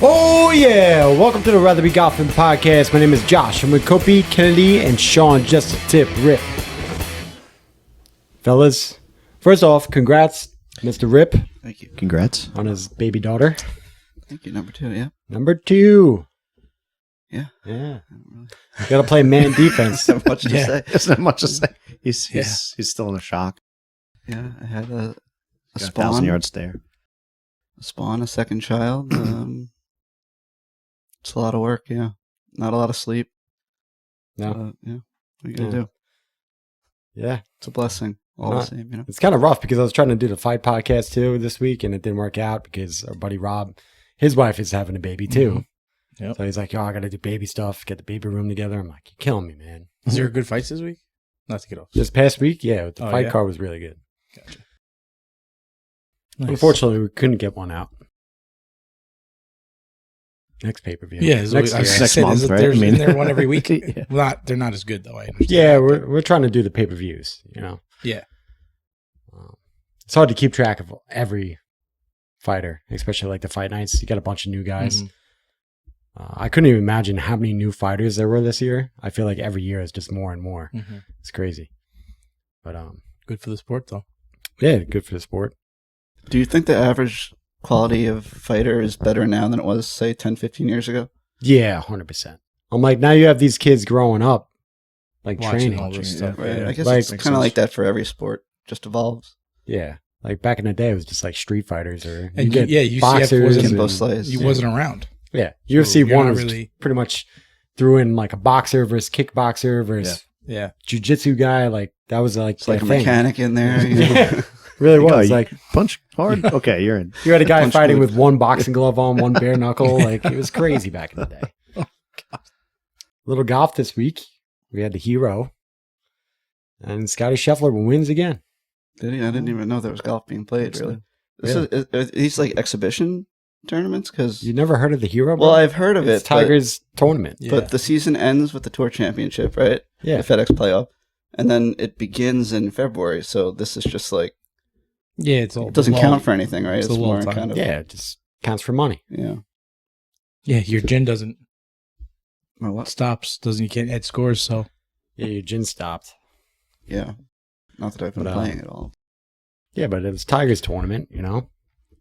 Oh yeah! Welcome to the Rather Be Golfing podcast. My name is Josh. I'm with Kopi, Kennedy, and Sean. Just a tip, Rip. Fellas, first off, congrats, Mr. Rip. Thank you. Congrats. On his baby daughter. Thank you. Number 2, yeah. Number 2. Yeah. Yeah. You gotta play man defense. Not much to say. There's not much to say. He's still in a shock. Yeah, I had a Got spawn. 1,000-yard stare. A spawn, a second child. It's a lot of work, yeah. Not a lot of sleep. No. Yeah. What are you going to do? Yeah. It's a blessing. All the same, you know? It's kind of rough because I was trying to do the fight podcast too this week and it didn't work out because our buddy Rob, his wife is having a baby too. Mm-hmm. Yep. So he's like, "Yo, I got to do baby stuff, get the baby room together." I'm like, "You're killing me, man." Is there good fights this week? Not to get off. This past week, yeah, the fight yeah? card was really good. Gotcha. Nice. Unfortunately, we couldn't get one out. Next pay-per-view. Yeah, next next year. month, right? There's I mean- there one every week. Yeah. They're not as good though. I understand. Yeah, we're trying to do the pay-per-views, you know. Yeah. It's hard to keep track of every fighter, especially like the fight nights. You got a bunch of new guys. Mhm. I couldn't even imagine how many new fighters there were this year. I feel like every year is just more and more. Mm-hmm. It's crazy. But Good for the sport though. yeah, good for the sport. Do you think the average quality of fighter is better now than it was, say, 10, 15 years ago? Yeah, 100%. I'm like, now you have these kids growing up, like Watching training. all this stuff. Right. Yeah. I guess Like- it's kind of like that for every sport. Just evolves. Yeah. Like back in the day, it was just like street fighters or And get UCF boxers. wasn't- Kimbo and- Slays. He wasn't around. Yeah. So UFC you're 1 not was really- pretty much threw in like a boxer versus kickboxer versus Yeah. jiu-jitsu guy. Like that was like It's like a their thing. mechanic in there. You know? Yeah. Really was. you Like punch hard. Okay, you're in. you had a guy Punch fighting move. with one boxing glove on, one bare knuckle. Like it was crazy back in the day. Oh, God. Little golf this week. We had the hero. And Scotty Scheffler wins again. Did he? I didn't even know there was golf being played, really. Really? Are these like exhibition tournaments? Because You never heard of the hero, bro? well, I've heard of it's it, Tiger's tournament. Yeah. but the season ends with the Tour Championship, right? Yeah. The FedEx Playoff, and then it begins in February. So this is just like Yeah, it's all it doesn't lull. count for anything, right? It's It's a more lull time. kind of Yeah, it just counts for money. yeah. Yeah, your gin doesn't Or what? stops. You can't add scores. So Yeah, your gin stopped. Yeah. Not that I've been But, playing at all. Yeah, but it was Tiger's tournament, you know.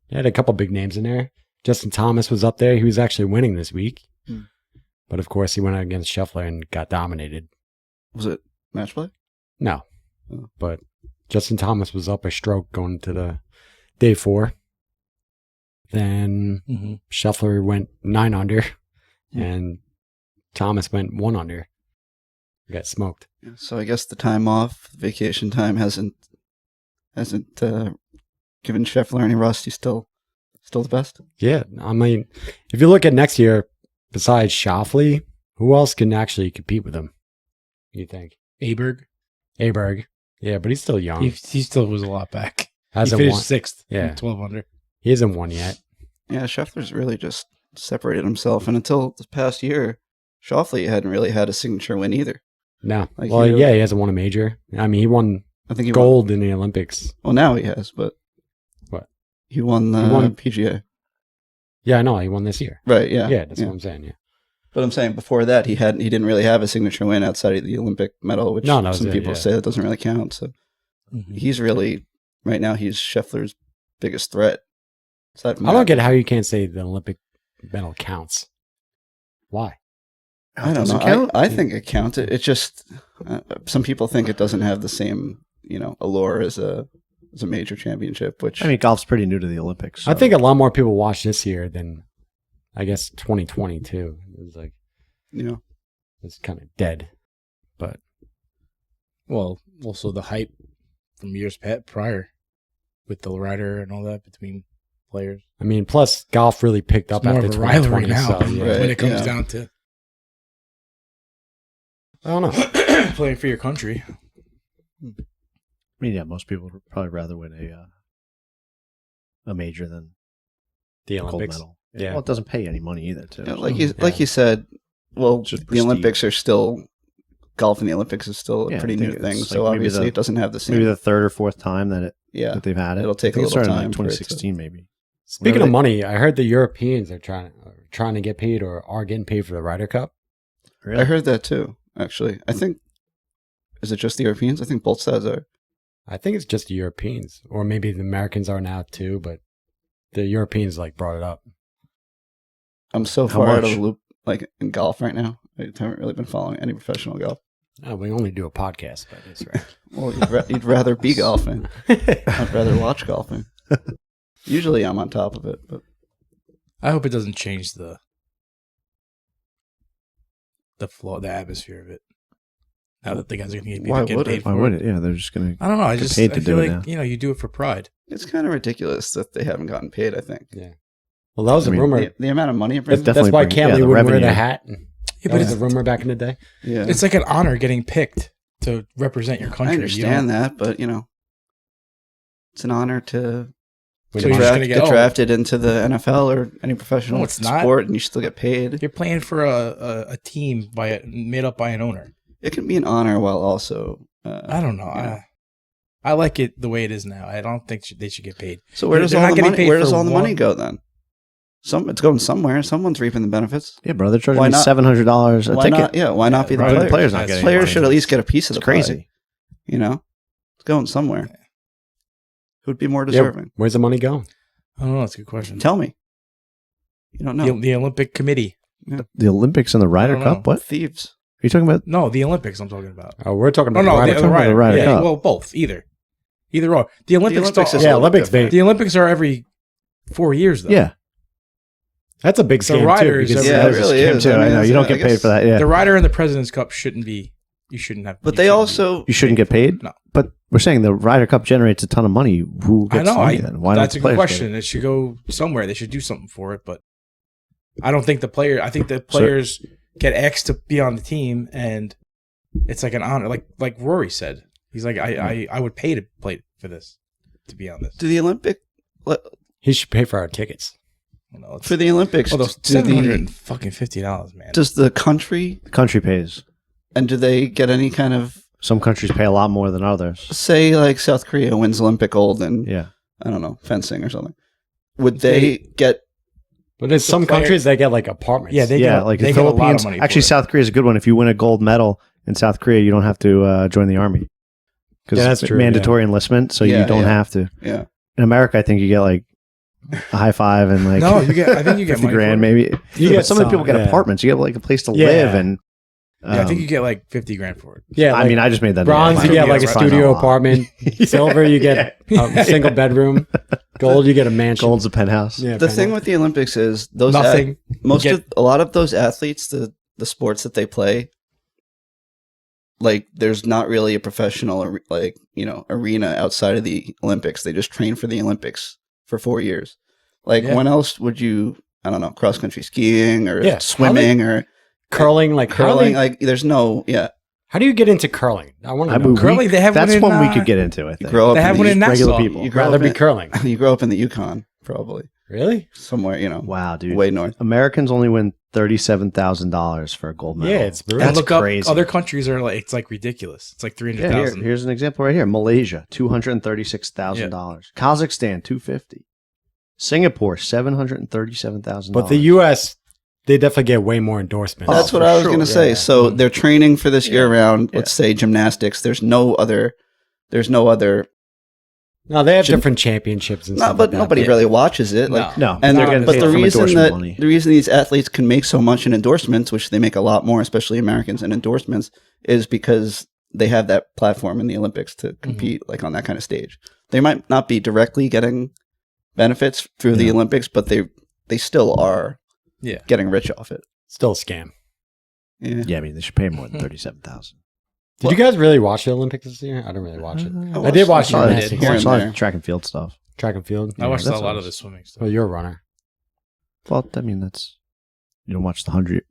He had a couple big names in there. Justin Thomas was up there. He was actually winning this week. Hmm. But of course, he went out against Scheffler and got dominated. Was it match play? No. Oh. But Justin Thomas was up a stroke going to the day 4. Then Scheffler went 9 under and Thomas went 1 under. He got smoked. Yeah, so I guess the time off, vacation time, hasn't given Scheffler any rust. He's still the best. Yeah, I mean, if you look at next year, besides Schauffele, who else can actually compete with him? You think? Aberg, Yeah, but he's still young. he still was a lot back. He Hasn't finished won. 6th. Yeah. 12 under. He hasn't won yet. Yeah, Scheffler's really just separated himself, and until this past year, Schauffele hadn't really had a signature win either. No. Like, Well, he really- yeah, he hasn't won a major. I mean, he won I think he gold in the Olympics. Well, now he has, but What? He won the He won- PGA, Yeah, I know. He won this year. right? Yeah, Yeah, that's what I'm saying. Yeah. But I'm saying before that, he didn't really have a signature win outside of the Olympic medal, which No, that was some it, people yeah. say that doesn't really count. So he's really right now he's Scheffler's biggest threat. Aside from I don't that, get how you can't say the Olympic medal counts. Why? I don't Does it know. count? I think it counts. It just some people think it doesn't have the same allure as a major championship. Which I mean, golf's pretty new to the Olympics. I so- think a lot more people watched this year than, I guess, 2022. It was like, it's kind of dead. But Well, also the hype from years prior with the rider and all that between players. I mean, plus golf really picked up It's more after of a rivalry 2020. now So, yeah. Right. when it comes yeah. down to I don't know. playing for your country. I mean, yeah, most people would probably rather win a major than The a gold Olympics. medal. Yeah. Well, it doesn't pay any money either, too. like you said, well, Just the prestige. Olympics are still golf in the Olympics is still a Yeah, pretty I new think thing. it's So like maybe obviously, the- it doesn't have the same. Maybe the third or fourth time that yeah, they've had it. It'll take I think a it started little in time like for it to- 2016, maybe. Speaking of money, I heard the Europeans are trying to get paid or are getting paid for the Ryder Cup. Really? I heard that too, actually. I think, is it just the Europeans? I think both sides are. I think it's just the Europeans, or maybe the Americans are now too, but the Europeans brought it up. I'm so far out of the loop, in golf right now. I haven't really been following any professional golf. Oh, we only do a podcast about this, right? Well, you'd rather be golfing. I'd rather watch golfing. Usually I'm on top of it, but I hope it doesn't change the flow, the atmosphere of it. Now that the guys are going to get paid for it. Why would it? Yeah, they're just going to. I don't know. I feel like you do it for pride. It's kind of ridiculous that they haven't gotten paid. I think. Yeah. Well, that was a rumor. The amount of money it brings. That's why Camley wouldn't wear the hat. That was a rumor back in the day. Yeah. It's like an honor getting picked to represent your country. I understand that, but it's an honor to get drafted into the NFL or any professional sport, and you still get paid. You're playing for a team made up by an owner. It can be an honor while also. I don't know. I like it the way it is now. I don't think they should get paid. So where does all the money go then? It's going somewhere. Someone's reaping the benefits. Yeah, bro. They're charging me $700 a ticket. Why not be the players? Players not getting players should at least get a piece of the crazy. Pie, it's going somewhere. Who'd be more deserving? Yeah, where's the money going? I don't know. That's a good question. Tell me. You don't know. The Olympic Committee. Yeah. The Olympics and the Ryder Cup? What? Thieves. Are you talking about? No, the Olympics I'm talking about. Oh, we're talking about the Ryder Cup. Well, both. Either or. The Olympics The Olympics are every 4 years, though. Yeah. That's a big scam, too. Yeah, it really is. I know. You don't get paid for that. Yeah. The Ryder and the President's Cup shouldn't be. You shouldn't have. But they also. You shouldn't get paid? No. But we're saying the Ryder Cup generates a ton of money. Who gets money then? Why that's don't a good question. It should go somewhere. They should do something for it. But I don't think I think the players get X to be on the team, and it's like an honor. Like Rory said. He's like, I would pay to play for this, to be on this. Do the Olympic. He should pay for our tickets. For the Olympics, $750, man. Does the country pays? And do they get any kind of? Some countries pay a lot more than others. Say like South Korea wins Olympic gold in I don't know, fencing or something. Would they get? But there's some countries that get apartments. Yeah, they get the Philippines. Actually, South Korea is a good one. If you win a gold medal in South Korea, you don't have to join the army because that's true. Mandatory enlistment, so you don't have to. Yeah. In America, I think you get a high five and no, you get. I think you get $50,000 maybe. Some of the people get apartments. You get a place to live and. I think you get $50,000 for it. Yeah, I mean, I just made that. Bronze, you get a studio apartment. Silver, you get a single bedroom. Gold, you get a mansion. Gold's a penthouse. Yeah, the thing with the Olympics is those nothing. A lot of those athletes, the sports that they play, there's not really a professional arena outside of the Olympics. They just train for the Olympics for 4 years. When else would you? I don't know, cross country skiing or swimming or. Curling, there's no, How do you get into curling? I want to know. Curling, they have that's one in, one we could get into, I think. They have one in regular Nassau. people. You'd rather be curling. You grow up in the Yukon, probably. Really? Somewhere, Wow, dude. Way north. Americans only win $37,000 for a gold medal. Yeah, it's brutal. That's crazy. Other countries are it's ridiculous. It's $300,000. Here's an example right here. Malaysia, $236,000. Kazakhstan, $250,000. Singapore, $737,000. But the U.S., they definitely get way more endorsements. That's what I was going to say. So they're training for this year round. Let's say gymnastics. There's no other. No, they have different championships and stuff. But nobody really watches it. No. And the reason these athletes can make so much in endorsements, which they make a lot more, especially Americans in endorsements, is because they have that platform in the Olympics to compete on that kind of stage. They might not be directly getting benefits through the Olympics, but they still are. Yeah, getting rich off it. Still a scam. Yeah, I mean they should pay more than $37,000. Did you guys really watch the Olympics this year? I didn't really watch it. I did watch track and field stuff. Track and field. I watched a lot of the swimming stuff. Well, you're a runner. Well, I mean that's you don't watch the 100.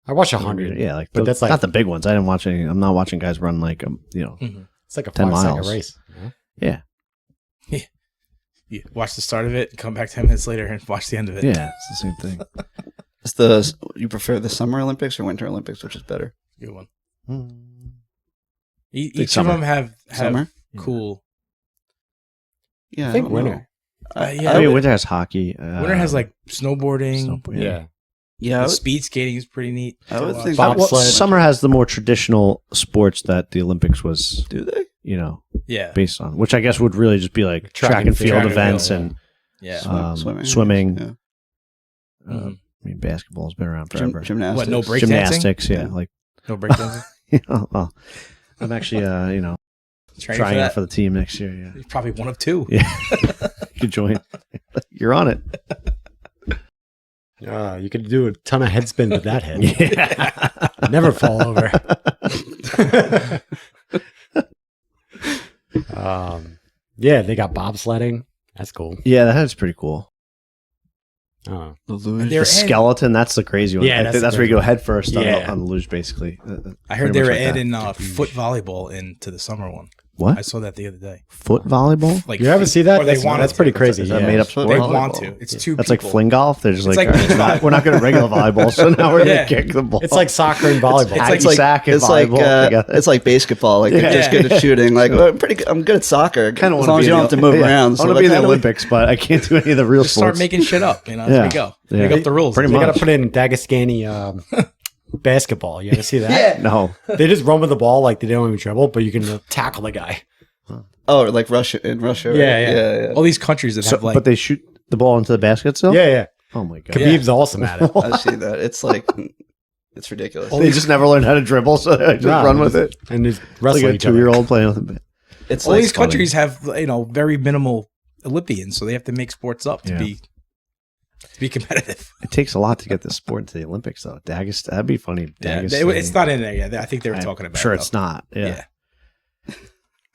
I watched 100. Yeah, but that's not the big ones. I didn't watch any. I'm not watching guys run It's like a 10 5-second race. Yeah. You watch the start of it, and come back 10 minutes later and watch the end of it. Yeah, it's the same thing. You prefer the Summer Olympics or Winter Olympics, which is better? Good one. Each of them have cool. Yeah, I think winter. I mean, winter has hockey. Winter has like snowboarding. Yeah. Speed skating is pretty neat. I would think summer has the more traditional sports that the Olympics was. Do they? Based on, which I guess would really just be like track and field events and swimming. Yeah. I mean, basketball's been around forever. Gymnastics. What? No breakdancing? Gymnastics, like no breakdancing. Well, I'm actually, trying out for the team next year. Yeah, You're probably one of two. Yeah, you could join. You're on it. You could do a ton of head spin with that head. Yeah, never fall over. They got bobsledding. That's cool. Yeah, that is pretty cool. Oh, the skeleton, that's the crazy one. Yeah, that's where you go head first on the luge, basically. I heard they were adding foot volleyball into the summer one. What? I saw that the other day. Foot volleyball? Like, you ever see that? That's pretty crazy. Is that made up sport? They want to. It's two That's people. like fling golf? They're just It's like, like we're not going to regular volleyball, so now we're going to kick the ball. It's like soccer and volleyball. It's like sack and volleyball. It's like basketball. Like they're just good at shooting. Like I'm good at soccer. As long as you don't have to move around. I want to be in the Olympics, but I can't do any of the real sports. Start making shit up. There we go. Make up the rules. They got to put in Dagestani basketball. You ever see that? Yeah. No. They just run with the ball like they don't even dribble, but you can tackle the guy. Oh, like Russia in Russia. Right? Yeah. All these countries that have like, but they shoot the ball into the basket still. Yeah. Oh my god, Khabib's awesome at it. I see that. It's like it's ridiculous. They just never learned how to dribble, so they just run with it. And just like wrestle a 2-year-old playing with it. It's all like these countries have very minimal Olympians, so they have to make sports up to be competitive. It takes a lot to get this sport into the Olympics, though. That'd be funny. It's not in there yet. I think they were talking about. Sure, it's not. Yeah.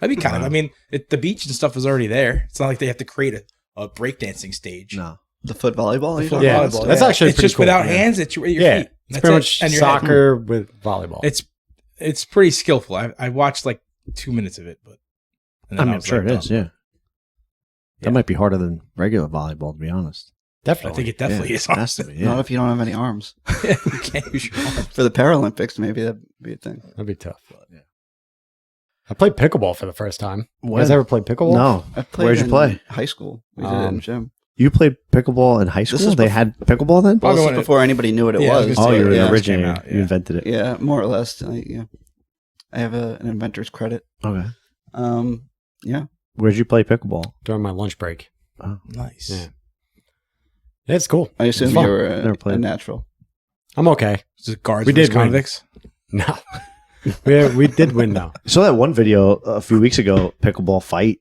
That'd be kind of. I mean, the beach and stuff is already there. It's not like they have to create a breakdancing stage. No, the foot volleyball. Volleyball. That's actually it's pretty just cool. without hands. It's your feet. It's That's pretty much and your soccer with volleyball. It's pretty skillful. I watched like 2 minutes of it, but I'm sure it is. Yeah, that might be harder than regular volleyball, to be honest. Definitely, I think it definitely is. It has to be. Yeah. Not if you don't have any arms. You can't use your arms. For the Paralympics, maybe that'd be a thing. That'd be tough. I played pickleball for the first time. When? You guys ever played pickleball? No. Where'd you play? High school. We did it in the gym. You played pickleball in high school? They had pickleball then? Well, this was before anybody knew what it was. Oh, you were the originator. You invented it. Yeah, more or less. I have an inventor's credit. Okay. Yeah. Where'd you play pickleball? During my lunch break. Oh, nice. Yeah. It's cool. I assume you were a natural. I'm okay. Is it guards we did convicts? No. we did win though. I saw that one video a few weeks ago, pickleball fight.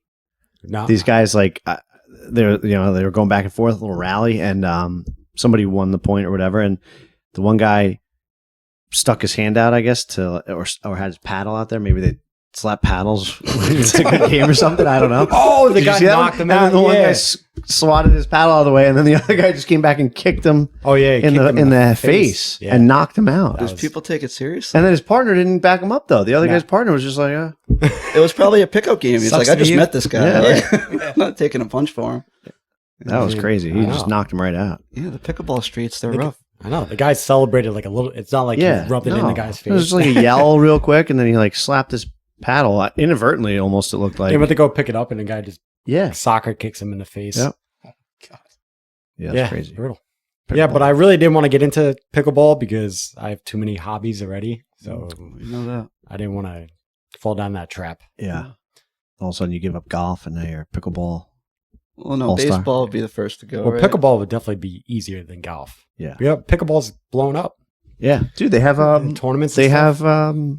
No. These guys they were going back and forth, a little rally, and somebody won the point or whatever, and the one guy stuck his hand out, I guess, or had his paddle out there. Maybe they slap paddles. It's a good game or something. I don't know. Oh, the guy knocked him out. And the one guy swatted his paddle out of the way, and then the other guy just came back and kicked him. Oh yeah, in the face and knocked him out. Does people take it seriously? And then his partner didn't back him up though. The other guy's partner was just like, It was probably a pickup game. He's like, I just met this guy. Yeah. I'm not taking a punch for him. That was crazy. He just knocked him right out. Yeah, the pickleball streets, they're rough. I know. The guy celebrated like a little. It's not like he rubbed it in the guy's face. It was just like a yell real quick, and then he like slapped his paddle inadvertently. Almost, it looked like. They went to go pick it up, and the guy just Yeah. Soccer kicks him in the face. Yep. Oh, God. Yeah, that's crazy. Brutal. Yeah, but I really didn't want to get into pickleball because I have too many hobbies already. So You know that. I didn't want to fall down that trap. Yeah. All of a sudden, you give up golf, and now you're pickleball. Well, no, All-star. baseball would be the first to go. Well, right? pickleball would definitely be easier than golf. Yeah. Yeah, pickleball's blown up. Yeah, dude, they have tournaments. They and stuff. have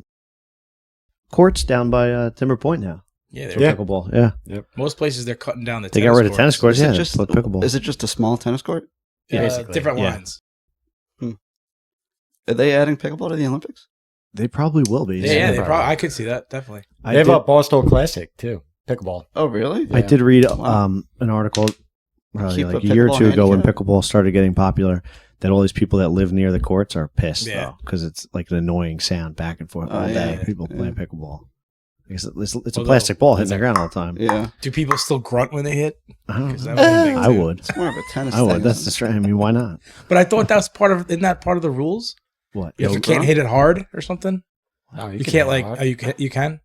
courts down by Timber Point now. Yeah, for pickleball. Yeah. Yep. Most places they're cutting down the. They got rid of tennis courts. Is Yeah, it just pickleball. Is it just a small tennis court? Yeah, basically. Different Yeah. lines. Are they adding pickleball to the Olympics? They probably will be. Yeah, they probably. I could see that definitely. They have a Boston Classic too. Pickleball. Oh, really? I did read an article probably Keep like a a year or pickleball two ago when handicap? pickleball started getting popular that all these people that live near the courts are pissed Yeah. because it's like an annoying sound back and forth all day. yeah, People yeah. playing pickleball. It's a Although- plastic ball hitting the ground all the time. Yeah. Do people still grunt when they hit? I don't 'Cause know. that was a big I too. would. It's more of a tennis I thing. would. That's the strange. I mean, why not? But I thought that's isn't that part of the rules? What? If you can't hit it hard or something, Oh, you can't like. You can.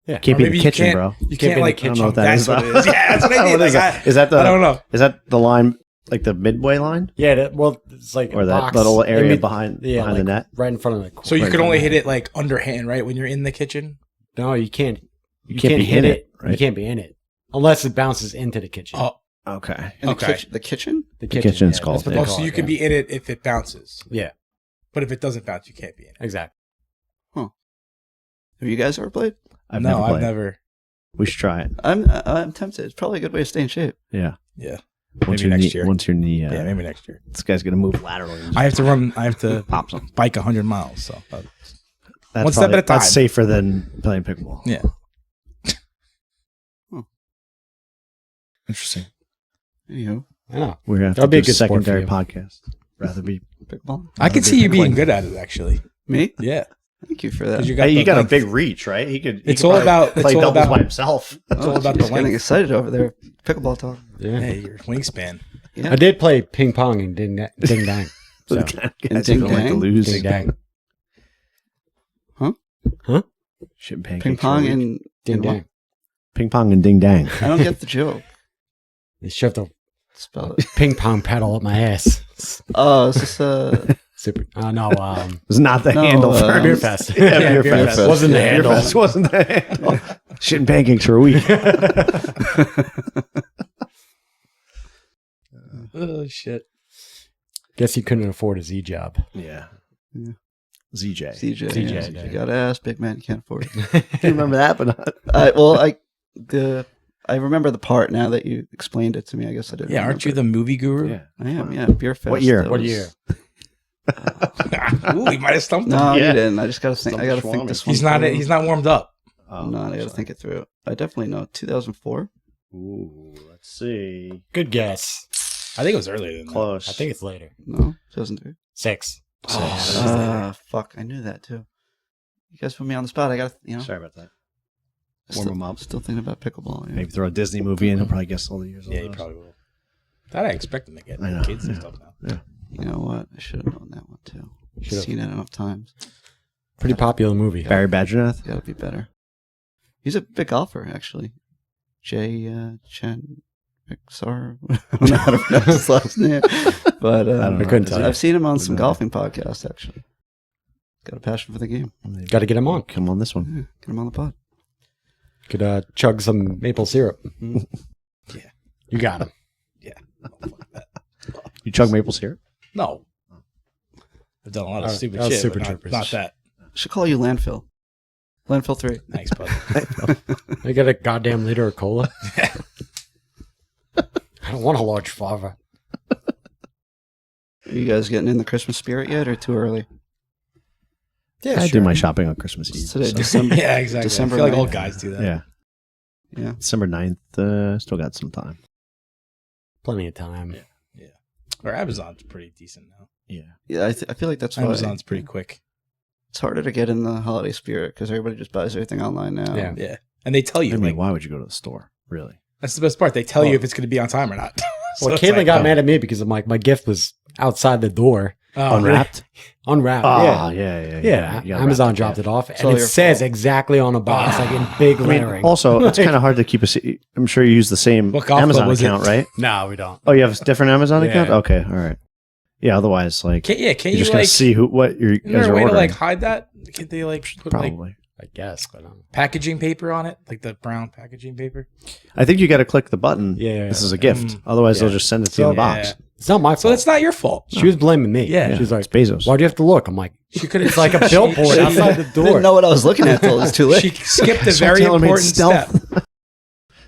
Yeah. Can't be in maybe the you kitchen, can't- bro. You Can't can't be in the like. kitchen. I don't know what that That's is. what it is. Yeah, that's what I mean. What is Like, that? Is that I don't the know. is that the line like the midway line Yeah, well, it's like or a that box little area in behind yeah, behind like the net? right in front of the. So you right could in only front hit of it like underhand, right? When you're in the kitchen. No, you can't. You can't can't be hit in it. it, right? You can't be in it unless it bounces into the kitchen. Oh, Okay. In Okay. the kitchen? the kitchen's yeah, called, that's what yeah. they so call you it, could yeah. be in it if it bounces, Yeah, but if it doesn't bounce, you can't be in it. exactly. Have you guys ever played? I've never I've played. never. We should try it. I'm tempted. It's probably a good way to stay in shape. Yeah. Yeah, Once maybe your next knee, year. Once your knee. Yeah, maybe next year. This guy's gonna move laterally. I have to run. I have to pop some. bike 100 miles. So That's one step at a time. That's safer than playing pickleball. yeah. Hmm. Interesting. Anywho, Yeah, We're gonna have That'll to be do a good sport for secondary you. podcast. Rather be. pickleball. I can see you being good at it, actually. Me? Yeah, Thank you for that. 'Cause you Hey, you the got a length. big reach, right? He could. It's he could all probably about- play it's all doubles about- by himself. It's all about Jeez, the getting length. excited over there. Pickleball talk. yeah. Hey, your wingspan. Yeah. I did play ping pong and ding dang. So The kind of And guys who ding don't like to dang? lose. ding dang. Shit, pancakes Ping pong are weak. and Ding what? dang. Ping pong and ding dang. I don't get the joke. They shoved a Spell it. ping pong paddle up my ass. Oh, is this Super. No. It's not the No, handle for Beer fest. Yeah, Yeah, beer beer fest. fest. Wasn't the Beer handle. fest wasn't the handle. Shit and pancakes are weak. Oh shit. Guess he couldn't afford a Z job. Yeah. Yeah. ZJ. CJ? CJ, Yeah, yeah. you got ass, big man. You can't afford it. You remember that, but not. I remember the part now that you explained it to me. I guess I didn't. Yeah, aren't you the movie guru? Yeah. I am. Yeah, beer fest. What year? that What was- year? Ooh, he might have stumped him. No, Yeah. you didn't. I just got to think. I got to Stumped think this one. He's not. through. He's not warmed up. Oh, No, I got to think it through. I definitely know. 2004. Ooh, let's see. Good guess. I think it was earlier than that. Close. I think it's later. No, 2003. 6. Fuck! I knew that too. You guys put me on the spot. I got to, Sorry about that. still, Warm him up. Still thinking about pickleball. Yeah. Maybe throw a Disney movie in. He'll probably guess all the years. Yeah, you probably will. That I expect him to get. I know, Kids and yeah. stuff now. You know what? I should have known that one too. Should've. Seen it enough times. Pretty popular movie. Barry Badgernath. Got to be better. He's a big golfer, actually. Jay Chen Mixar. I don't know how to pronounce his last name, but I don't know. I couldn't tell you. I've seen him on some No. golfing podcasts. Actually, got a passion for the game. Got to get him on. Come on, this one. Yeah, get him on the pod. Could chug some maple syrup. Yeah. You got him. You chug maple syrup? No. I've done a lot of stupid that was shit. Super but Troopers. not that. Should call you Landfill. Landfill 3. Thanks, bud. I got a goddamn liter of cola. I don't want a large father. Are you guys getting in the Christmas spirit yet, or too early? Yeah, I do my shopping on Christmas Eve. It's today, so- December. Yeah, exactly. December I feel like 9th. all guys do that. Yeah. Yeah. December 9th. Still got some time. Plenty of time. Yeah. Or Amazon's pretty decent now. Yeah. Yeah, I feel like that's why Amazon's pretty quick. it's harder to get in the holiday spirit because everybody just buys everything online now. Yeah. Yeah. And they tell you, I mean, like, why would you go to the store? Really? that's the best part. They tell you Well- if it's going to be on time or not. Well, it's Caitlin like, got oh, mad at me because I'm like, my gift was outside the door, oh, Unwrapped? unwrapped. Oh, yeah. yeah. Yeah, Amazon dropped it off, all and it your says fault. exactly on the box, like in big I mean, lettering. also, it's kind of hard to keep a. I'm sure you use the same What golf club Amazon was it? account, right? No, we don't. Oh, you have a different Amazon Yeah. account? Okay, all right. Yeah, otherwise, like, Can't you're you just going like, to see what you is guys there a are way ordering. to like hide that? Can't they like put like Probably. I guess, but packaging paper on it? Like the brown packaging paper? I think you got to click the button. Yeah. This is a gift. Otherwise, they'll Yeah. just send it to you in the So- box. it's not my fault. So it's not your fault. She was blaming me. Yeah. She was like, It's Bezos. "Why do you have to look?" I'm like, She could have "It's like a billboard outside the door." Didn't know what I was looking at till it was too late. She skipped a So very Taylor made important step. stealth.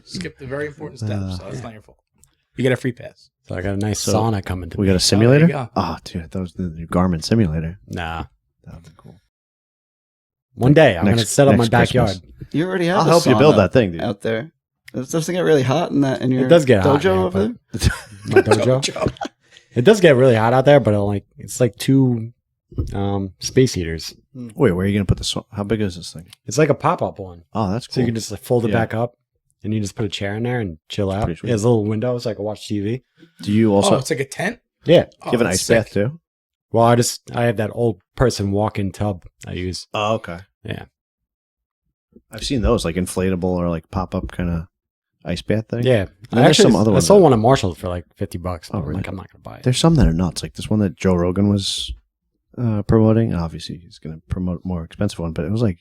Skipped a very important step. So that's not your fault. You get a free pass. So I got a nice So, sauna coming to We me. got a simulator? go. Oh, dude, that was the new Garmin simulator. Nah. That would be cool. One day I'm Next- gonna set up my next backyard. Christmas. You already have. I'll a help you sauna build that thing, dude. out there. Does it get really hot in that in your It does get hot dojo there, over there? but- My dojo. It does get really hot out there, but it's like 2 space heaters. Wait, where are you going to put this? How big is this thing? It's like a pop-up one, Oh, that's cool. so you can just like, fold it Yeah. back up, and you just put a chair in there and chill out. pretty sweet. It has a little window so I can watch TV. Do you Oh, also it's like a tent? Yeah. Oh, give an that's ice sick. bath too? Well, I have that old person walk-in tub I use. Oh, okay. Yeah. I've seen those like inflatable or like pop up kind of ice bath thing. Yeah, There's some other ones I saw one at Marshall's for like $50. But I'm really? like, I'm not gonna buy it. There's some that are nuts. Like this one that Joe Rogan was promoting. Obviously, he's going to promote a more expensive one, but it was like,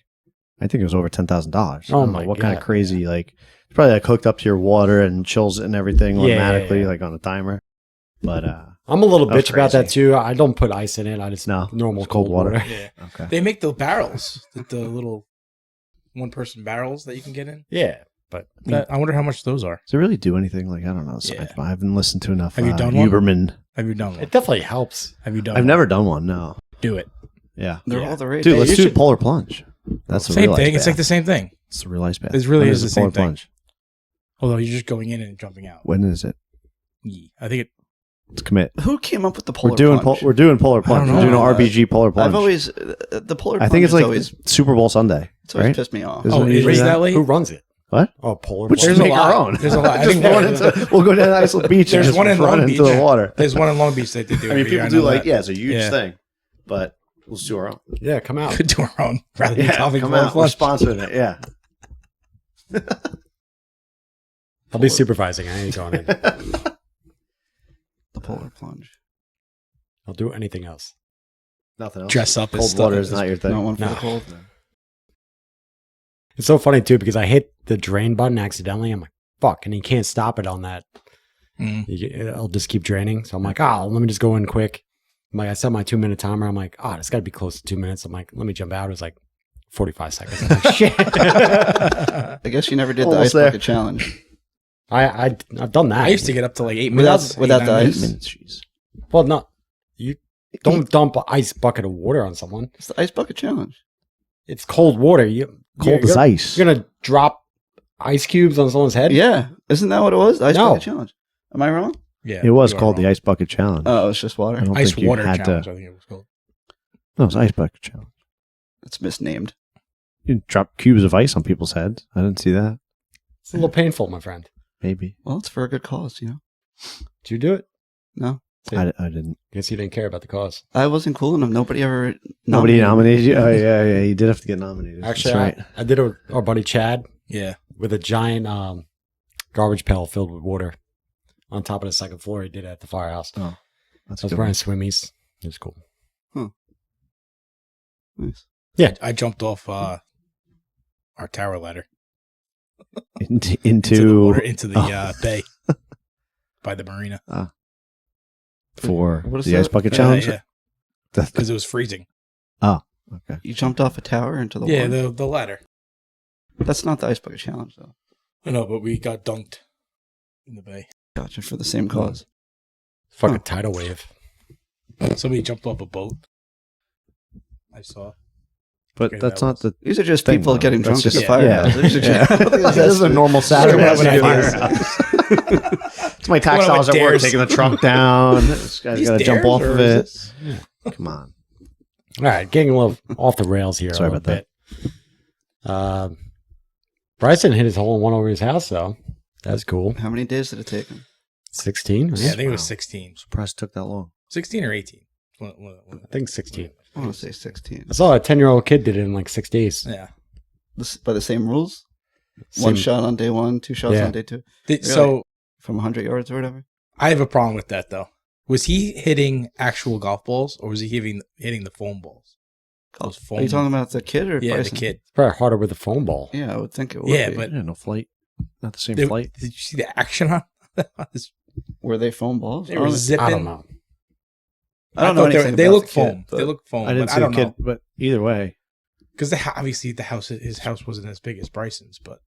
I think it was over $10,000. Oh my what God. kind of crazy? Like it's probably like hooked up to your water and chills it and everything automatically, like on a timer. But I'm a little that was bitch about crazy. that too. I don't put ice in it. I just normal it's cold water. Yeah. Okay. They make the barrels, the little one-person barrels that you can get in. Yeah, but I wonder how much those are. Does it really do anything? Like I don't know. Yeah. I haven't listened to enough. Have you done one? Huberman. Have you done one? it definitely helps. Have you done I've one? never done one. No. Do it. Yeah. They're Yeah. all the rage. Dude, Hey, let's you do should- polar plunge. That's the Same real thing. ice It's like bath. the same thing. It's the real ice bath. It really When is is the polar same thing. plunge? Although you're just going in and jumping out. When is it? I think it. Let's commit. Who came up with the polar We're doing plunge? we're doing polar plunge. don't We're doing know. an RBG polar plunge. I've always the polar. I Plunge think it's is like always Super Bowl Sunday. it's always right? pissed me off. Isn't Oh, it it usually is that? that late? Who runs it? What? Oh, polar. Which plunge. is There's a make our lot. own. There's a lot. I Just think run we'll go down to Iceland Beach. There's and one just in run Long into Beach. the water. There's one in Long Beach that they do. I mean, every year. people do know like that. it's a huge Yeah. thing, but we'll do our own. Yeah, come out. Could do our own. Rather than Yeah, coffee come polar out. We're plunge. sponsoring it. Yeah. I'll be supervising. I ain't going in. The polar plunge. I'll do anything else. Nothing else. Dress up as Cold stuff. water is not your thing. Not one for No. the cold. It's so funny too because I hit the drain button accidentally. I'm like, fuck, and you can't stop it on that. It'll just keep draining. So I'm like, let me just go in quick. I'm like, I set my 2-minute timer. I'm like, it's got to be close to 2 minutes. I'm like, let me jump out. It was like 45 seconds. I'm like, shit. I guess you never did the Almost ice there. bucket challenge. I've done that. I used to get up to like 8 Without- minutes. without 8, the 9 ice? minutes. Jeez. Well, no, you don't dump an ice bucket of water on someone. It's the ice bucket challenge. It's cold water. Cold as ice. You're gonna drop ice cubes on someone's head. Yeah, isn't that what it was? The ice No. bucket challenge. Am I wrong? Yeah, It was you are called the wrong. Ice Bucket Challenge. Oh, it's just water. I don't Ice think you water had challenge. to. I think it was called. No, it's Ice Bucket Challenge. It's misnamed. You drop cubes of ice on people's heads. I didn't see that. It's a little painful, my friend. Maybe. Well, it's for a good cause, you know. Did you do it? No, I didn't. Guess you didn't care about the cause. I wasn't cool enough. Nobody ever. Nobody nominated you? Oh, yeah. You did have to get nominated. Actually, That's right. I did it with our buddy Chad Yeah. with a giant garbage pail filled with water on top of the second floor. He did it at the firehouse. Oh, that's I was good. wearing swimmies. It was cool. Nice. Yeah. I jumped off our tower ladder Into the water, into the Oh. bay by the marina. for What is the that? Ice Bucket Yeah, Challenge. yeah, because it was freezing. Okay. You jumped off a tower into the Yeah, water. the ladder. That's not the ice bucket challenge, though. I know, but we got dunked in the bay. Gotcha, for the same cause. Fucking tidal wave. Somebody jumped off a boat. I saw. But Okay, that's that not was- the These are just thing, people though. getting That's drunk at the just- firehouse. yeah. These are just- I don't think this that's- is a normal Saturday. That's what at the ideas. firehouse. It's my tax What, dollars with at work dares? taking the truck down. This guy's These got to jump dares, off or of is it. this- Come on. All right, getting a little off the rails here. Sorry a about little bit. Bryson hit his hole in one over his house, though. That's cool. How many days did it take him? 16, right? Yeah, I think it was Wow. 16. Surprised it took that long. 16 or 18. I think 16. I want to say 16. I saw a 10-year-old kid did it in like 6 days. Yeah. By the same rules? One Same- shot on day one, 2 shots Yeah. on day two, So from 100 yards or whatever. I have a problem with that, though. Was he hitting actual golf balls, or was he hitting the foam balls? Those Are foam. you talking about the kid or Yeah, Bryson? the kid. It's probably harder with a foam ball. Yeah, I would think it would Yeah, be. but Yeah, no flight. Not the same They- flight. Did you see the action on this? Were they foam balls? They were zipping. I don't know. I don't know thought anything They about look the kid, foam. but They look foam. I didn't but see I the don't kid, know. but either way. Because obviously his house wasn't as big as Bryson's, but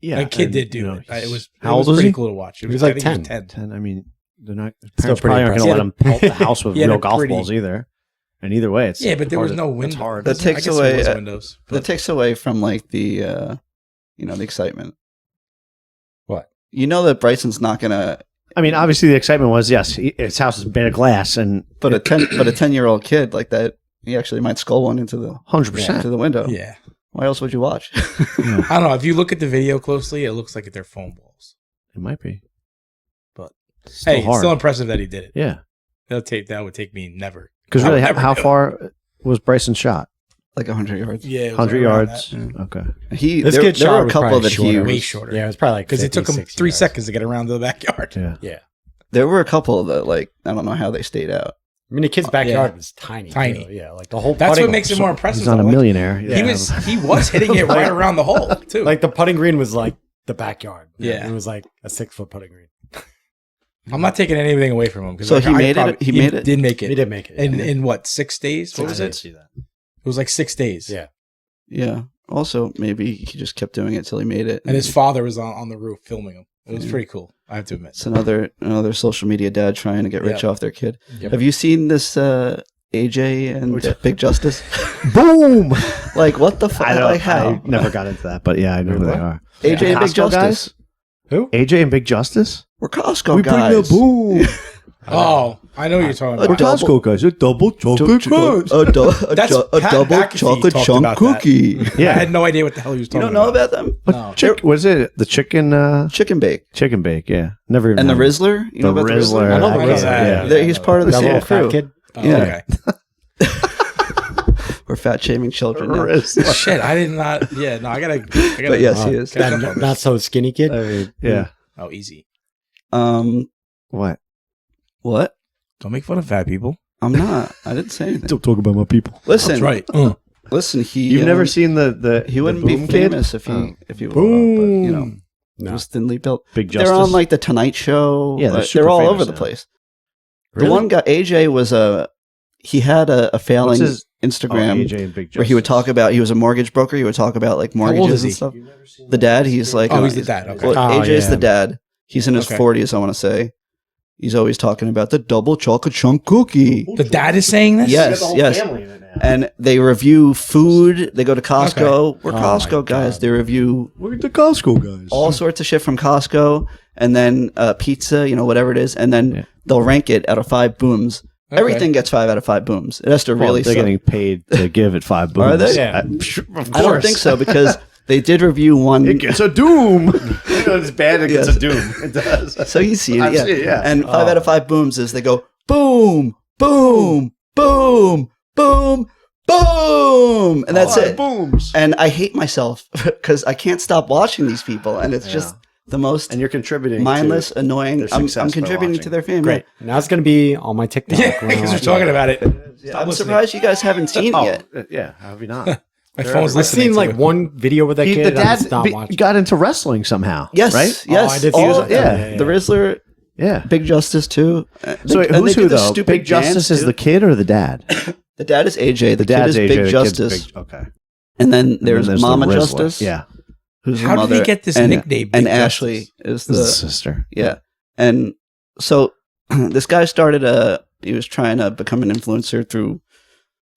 Yeah. the kid and, did do you know, it. It was how it old was was pretty he? cool to watch. He was like I think 10. 10. I mean, they're not. Still Parents pretty probably aren't going to let him impressive. pelt the house with He had real a golf pretty- balls either. And either way, it's Yeah, but there was hard no to- window. It's hard. That takes I guess away- there was windows. that takes away from like the, the excitement. What? You know that Bryson's not gonna, I mean, obviously the excitement was yes, his house is made of glass, and but a 10-year-old kid like that, he actually might skull one into the 100%. window. Yeah. Why else would you watch? I don't know. If you look at the video closely, it looks like they're foam balls. It might be, But still hey, hard. it's still impressive that he did it. Yeah, That would take me never. because I would really, never how do it. far was Bryson shot? Like 100 yards. Yeah, it was 100 around yards. that. Okay. This There kid's shot were a was couple probably that he shorter. Way shorter. Yeah, it was probably like Because it took him 50, 3 yards. seconds to get around to the backyard. Yeah. Yeah. There were a couple that like I don't know how they stayed out. I mean, the kid's backyard was tiny. Tiny. Too. Yeah, like the whole. That's putting, what makes it more impressive. He's not a though. Like, millionaire. He was hitting it right around the hole too. Like the putting green was like the backyard. Yeah. It was like a 6-foot putting green. I'm not taking anything away from him. So like, he made it? He made it? Did make it. He did make it. In what, 6 days? What was I it? didn't see that. It was like 6 days. Yeah. Yeah. Also, maybe he just kept doing it till he made it. And his father was on the roof filming him. It was pretty cool. I have to admit. It's another social media dad trying to get rich off their kid. Yep. Have you seen this AJ and Big Justice? Boom! Like what the fuck? Like how? I never got into that, but yeah, I know who they are. AJ and Big Costco Justice. guys? Who? AJ and Big Justice? We're Costco guys. boom. Oh, I know what you're talking A about. double- guys. A double chocolate crunch. A That's Pat double McAfee chocolate talked chunk about that. cookie. I Yeah. had no idea what the hell he was You talking don't know about. about them? No. What is it? The chicken Chicken bake. chicken bake, yeah. Never even And the had it. Rizzler? You know The about the Rizzler. Rizzler? I know the that Rizzler, guy, Yeah, he's part of the That same little fat crew. kid. Oh, Yeah. okay. We're fat shaming children now. Rizzler. Shit, I did not. Yeah, no, I gotta. But yes, he is. Catch up on That this. not so skinny kid. I mean, yeah. Oh, easy. What? What? Don't make fun of fat people. I'm not. I didn't say anything. Don't talk about my people. Listen, That's right. listen. You've never seen the He wouldn't the be Boom Kid? famous if he Oh. if he were, Boom. but you know, No. just thinly built. Big Justice. They're on like the Tonight Show. Yeah, they're Like, super they're all famous over the now. place. Really? The one guy, AJ, was he had a failing What's his- Instagram AJ and Big Justice. where he would talk about he was a mortgage broker. He would talk about like old mortgages is he? and stuff. The dad, he's like Oh, he's the dad. Okay. Well, Oh, AJ's yeah. the dad. He's in his Okay. 40s. I want to say. He's always talking about the double chocolate chunk cookie. The dad is saying this? Yes, yes. And they review food. They go to Costco. We're Oh Costco my guys. God. They review We're the Costco guys. all sorts of shit from Costco, and then pizza, whatever it is, and then they'll rank it out of 5 booms. Okay. Everything gets 5 out of 5 booms. It has to really. they're suck. getting paid to give it 5 booms. Are they? Yeah. I don't think so because they did review one. It gets a doom. It's bad. It gets a doom. It does. So you see it, I've yeah. seen it, yeah. And 5 out of 5 booms is they go boom, boom, boom, boom, boom, and that's it. Booms. And I hate myself because I can't stop watching these people, and it's just the most And you're contributing. mindless, to annoying. their I'm success by contributing to watching. their fame. Great. Now it's going to be on my TikTok. Yeah, when I because we're watch talking it. about it. I'm surprised you guys haven't seen it yet. Yeah. How have you not? My phone's I've listening. seen to like it. one video with that The kid. I'm just dad not watching. got into wrestling somehow. Yes, Right? yes. Oh, I did All- see that. yeah. The Rizzler, Yeah. Big Justice too. So wait, And they who's do who the though? stupid Big Justice dance, is too. the kid or the dad? The dad is AJ. The kid dad's is AJ, Big the kid's Justice. Big- okay. And then And there's the Mama Rizzler. Justice. Yeah. Who's the How did he mother, get this and, nickname, Big And Justice? Ashley is The the sister. yeah. And so this guy started he was trying to become an influencer through.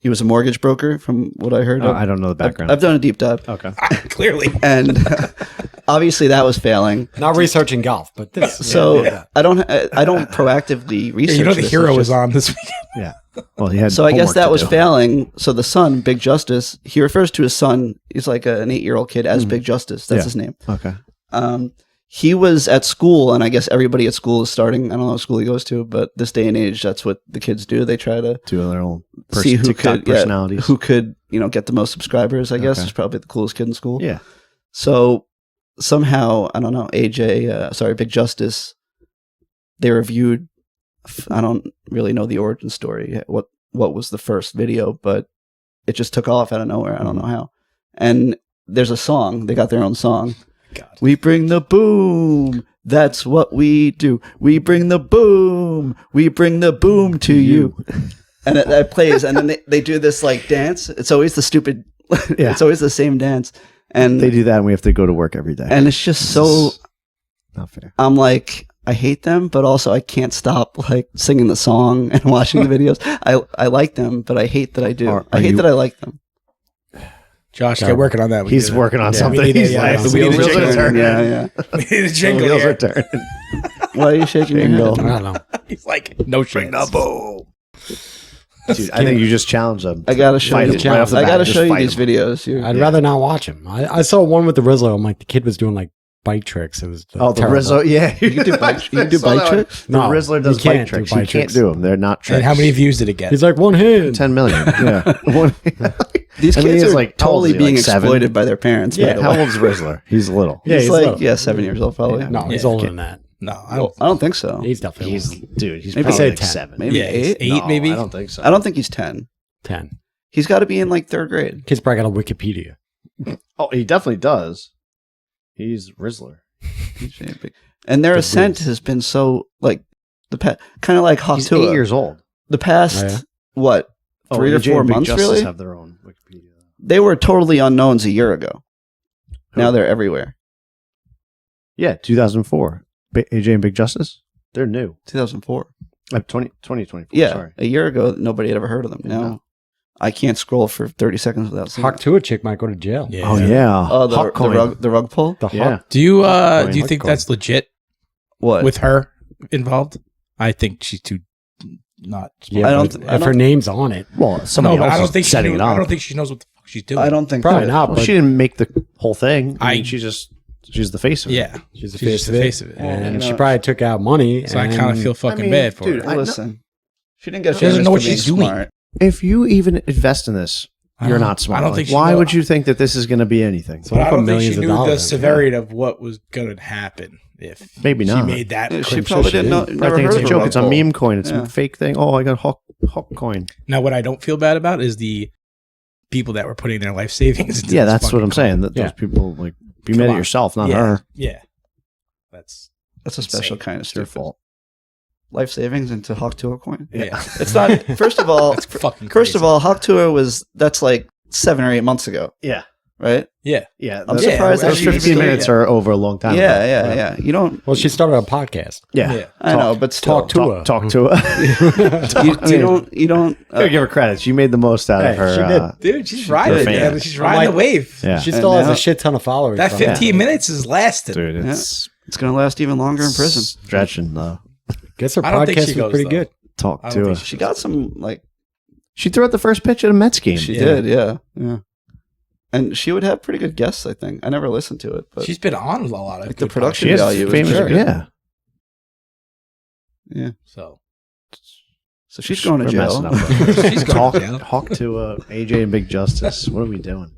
He was a mortgage broker, from what I heard. Oh, I don't know the background. I've done a deep dive, Okay. Clearly. and obviously that was failing. Not researching golf, but this. So yeah. I don't proactively research. Yeah, the this. hero It's was just- on this week. Yeah. Well, he had. So I guess homework that to was do. failing. So the son, Big Justice, he refers to his son. He's like an 8-year-old kid as Big Justice. That's Yeah. his name. Okay. He was at school, and I guess everybody at school is starting. I don't know what school he goes to, but this day and age, that's what the kids do. They try to Two of their own see who TikTok could personalities. who could get the most subscribers. I guess Okay. is probably the coolest kid in school. Yeah. So somehow, I don't know, Big Justice, they reviewed. I don't really know the origin story. What was the first video, but it just took off out of nowhere. I don't know how. And there's a song. They got their own song. God. We bring the boom. That's what we do. We bring the boom. We bring the boom to you. And that plays, and then they do this like dance. It's always the stupid. Yeah. It's always the same dance, and They do that, and we have to go to work every day. and it's just This so. is not fair. I'm like, I hate them, but also I can't stop like singing the song and watching the videos. I like them, but I hate that I do. Are I hate you- that I like them. Josh, get working on that. We He's did it. working on Yeah, something. we need He's a- like, yeah, the we need a wheels are jingle. turning. Yeah. We need a The jingle wheels here. are turning. Why are you shaking your Jingle. head? I don't know. He's like, no chance. boom. Dude, I think you just challenged them. I gotta show Fight you. it right off the I bat. gotta Just show you fight these them. videos. Here. I'd rather not watch him. I saw one with the Rizzler. I'm like, the kid was doing like bike tricks. It was the terrible. Rizzler. Yeah, You can do bike. You can do bike tricks. The Rizzler does you can't bike tricks. do bike You can't tricks. do them. They're not tricks. And how many views did it get? He's like 1 hand. 10 million. Yeah. These I mean, kids he's are like, how totally old is he, being like 7? exploited by their parents. Yeah. by the How way. old is Rizzler? He's little. Yeah, He's like little. 7 years old, probably. No, he's Yeah. older than that. No, I Well, don't. I don't think so. He's definitely He's older. dude. He's Maybe probably say like 10. 7. Maybe Yeah, he's 8. 8 No, maybe. I don't think so. I don't think he's 10. 10. He's got to be in like 3rd grade. Kid's probably got a Wikipedia. Oh, he definitely does. He's Rizzler. And their The ascent Blues. has been so like kind of like He's 8 Hawk years old. The past Oh, yeah? what 3 or AJ 4 and Big months Justice really? have their own Wikipedia. They were totally unknowns a year ago. Who? Now they're everywhere. Yeah, 2004. AJ and Big Justice. They're new. 2004. 2024. Yeah, Sorry. a year ago nobody had ever heard of them. Now No. I can't scroll for 30 seconds without seeing. Hawk it. 2 chick might go to jail. Yeah. Oh yeah. Oh, Hawk coin. the rug pull. The Yeah. Hawk. Do you Coin. do you think Coin. that's legit What? with her involved? I think she's too not. Yeah, I don't but th- I if her don't- name's on it, Well, somebody but else I don't is think she setting knows, it up. I don't think she knows what the fuck she's doing. I don't think probably that. not. Well, But she didn't make the whole thing. I mean, I- she's the face of it. Yeah, she's the she's face just of the it, face of it. and You she know, probably took out money. so I kind of and- feel fucking mean, bad for dude, her. I- Listen, she didn't get She doesn't famous know for what being she's doing. smart. If you even invest in this, I you're don't- not smart. I don't Like, think she why know- would you think that this is going to be anything? So But I put don't think millions she of knew the dollars in. severity of what was going to happen if Maybe she not. made that. Yeah, she I'm probably sure she didn't know. did. I Never think heard it's of a a joke. rug It's a pull. meme coin. It's Yeah. a fake thing. Oh, I got Hawk coin. Now, what I don't feel bad about is the people that were putting their life savings. Into Yeah, this that's what fucking I'm saying. That Yeah. those people like be Come mad at on. yourself, not yeah, her. Yeah, that's That's a special Insane. kind of It's their stupid. fault. Life savings into Hawk Tour coin. yeah. It's not. First of all, That's fucking first of crazy. all, Hawk Tour that's like 7 or 8 months ago, Yeah, right? Yeah, yeah. I'm those- surprised Those that she 15 still- minutes are over a long time. Yeah, ago. yeah. You don't. Well, she started a podcast. Yeah. yeah. I know, but still, Talk to her. Talk to her. you don't. Gotta give her credit. She made the most out of Hey, her. she did. Dude, she's riding good it. fan. Man. She's riding like- the wave. Yeah, She still And has now- a shit ton of followers. That from 15 it. minutes is lasted. dude, it's it's gonna last even longer in prison. stretching though. Guess her I don't think podcast she was goes, pretty though. good. Talk I don't to her. think She got some like She threw out the first pitch at a Mets game. she Yeah. did, yeah. And she would have pretty good guests. I think I never listened to it, but She's been on a lot of Like the good production She is value is famous. pretty good. Yeah. yeah. podcasts. So So she's going to We're jail. messing up, bro. She's Talk, going to jail. Hawk to AJ and Big Justice. What are we doing?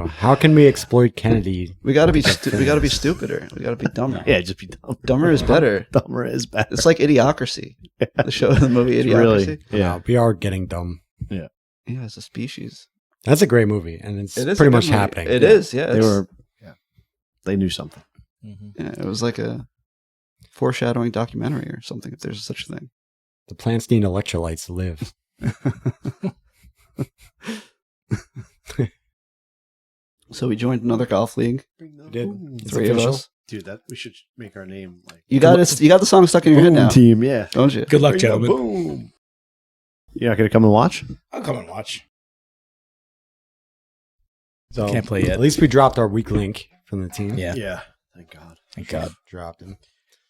How can we exploit Kennedy? we got to be stupider. We got to be dumber. Yeah, just be dumb. Dumber is better. Dumber is better. It's like Idiocracy, the show, the movie Idiocracy. Really. Yeah. We are getting dumb. Yeah, as a species, That's a great movie, and it's it is pretty a good much movie. happening. It is. Yeah, They it's- were. Yeah. They knew something. Mhm. Yeah, it was like a foreshadowing documentary or something, if there's such a thing. The plants need electrolytes to live. So we joined another golf league. did. It's 3 of official. us. Dude, that we should make our name like You got it. You got the song stuck in your head Boom now, Team. Yeah. don't you? Good luck, Bring the gentlemen. Boom. You're not gonna come and watch? I'll come and watch. So Can't play yet. At least we dropped our weak link from the team. Yeah, Yeah. Thank God. thank God. Dropped him.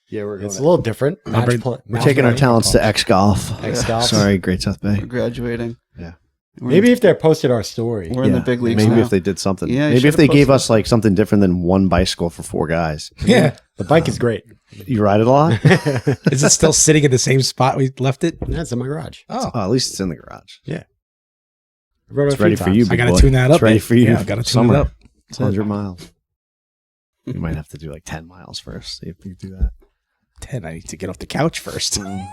Yeah, we're It's a little different. We're taking our talents to X Golf. X Golf. Sorry, Great South Bay. We're graduating. Yeah. Maybe if they posted our story. We're in the big leagues Maybe now. if they did something. Yeah, you Maybe if should've they gave posted. us like something different than one bicycle for 4 guys. Yeah. The bike is great. You ride it a lot? Is it still sitting in the same spot we left it? That's in my garage. Oh, Oh, at least it's in the garage. I rode it a It's few ready for times. you, I big gotta boy. tune that up. It's ready man. for you. Yeah, I gotta tune Summer. it up. It's 100 miles. You might have to do like 10 miles first. See if you do that. 10. I need to get off the couch first. Can't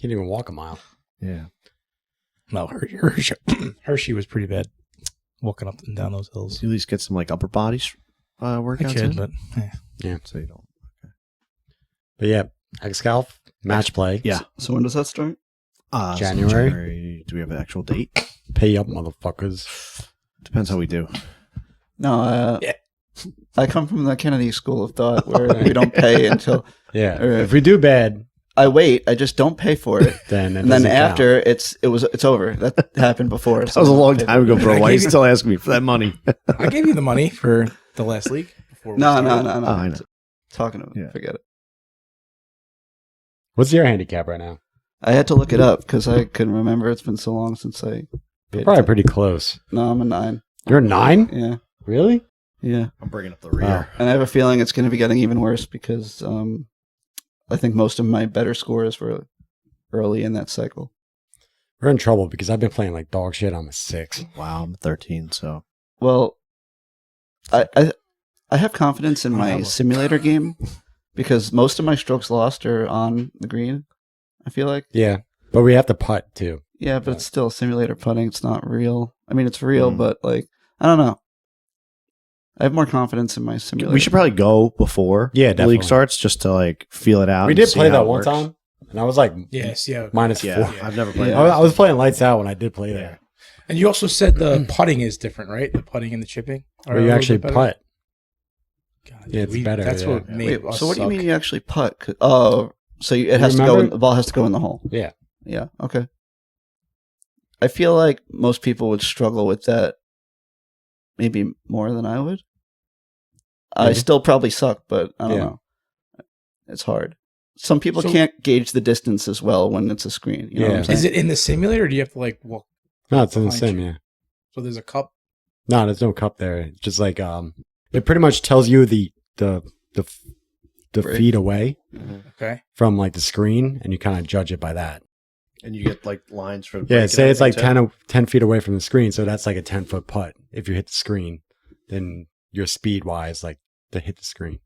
even walk a mile. Yeah. No, Hershey was pretty bad. Walking up and down those hills. You at least get some like upper body workouts I could, in. but So you don't. But yeah, X Golf match play. Yeah. So when does that start? January. Do we have an actual date? Pay up, motherfuckers. Depends how we do. No, Yeah. I come from the Kennedy school of thought where we don't pay until Yeah. All right. If we do bad, I wait. I just don't pay for it. then it And then doesn't count. after it's over. That happened before. That was a long time ago, bro. Why are you still asking me for that money? I gave you the money for the last league. Before we No. started. Oh, I know. Talking to him. Yeah. Forget it. What's your handicap right now? I had to look it up because I couldn't remember. It's been so long since I. You're probably pretty close. No, I'm a 9. You're a 9? Yeah. Really? Yeah. I'm bringing up the rear. Wow. And I have a feeling it's going to be getting even worse because I think most of my better scores were early in that cycle. We're in trouble because I've been playing like dog shit. I'm a 6. Wow, I'm 13, so. Well, I have confidence in my simulator game because most of my strokes lost are on the green, I feel like. Yeah, but we have to putt too. Yeah, but it's still simulator putting. It's not real. I mean, it's real, but like, I don't know. I have more confidence in my simulator. We should probably go before the definitely. league starts just to like feel it out. We and did see play how that it one works. time, and I was like Yes, yeah. -4. Yeah, I've never played. Yeah. I was playing lights out when I did play there. And you also said the putting is different, right? The putting and the chipping. Where you actually putt. God, Yeah, it's better, That's yeah. what made Wait, us so what do you suck. mean you actually putt? So it has to go. Remember? The ball has to go in the hole. Yeah. Yeah. Okay. I feel like most people would struggle with that, maybe more than I would. I Maybe. still probably suck, but I don't Yeah. know. It's hard. Some people So- can't gauge the distance as well when it's a screen. You know what I'm Yeah. saying? Is it in the simulator or do you have to like walk? No, it's in the behind sim, you? yeah. So there's a cup. No, there's no cup there. It's just like it pretty much tells you the Right. feet away Okay. from like the screen, and you kind of judge it by that. And you get like lines for. Yeah, say it's like 10 feet away from the screen, so that's like a 10-foot putt. If you hit the screen, then your speed wise, like to hit the screen.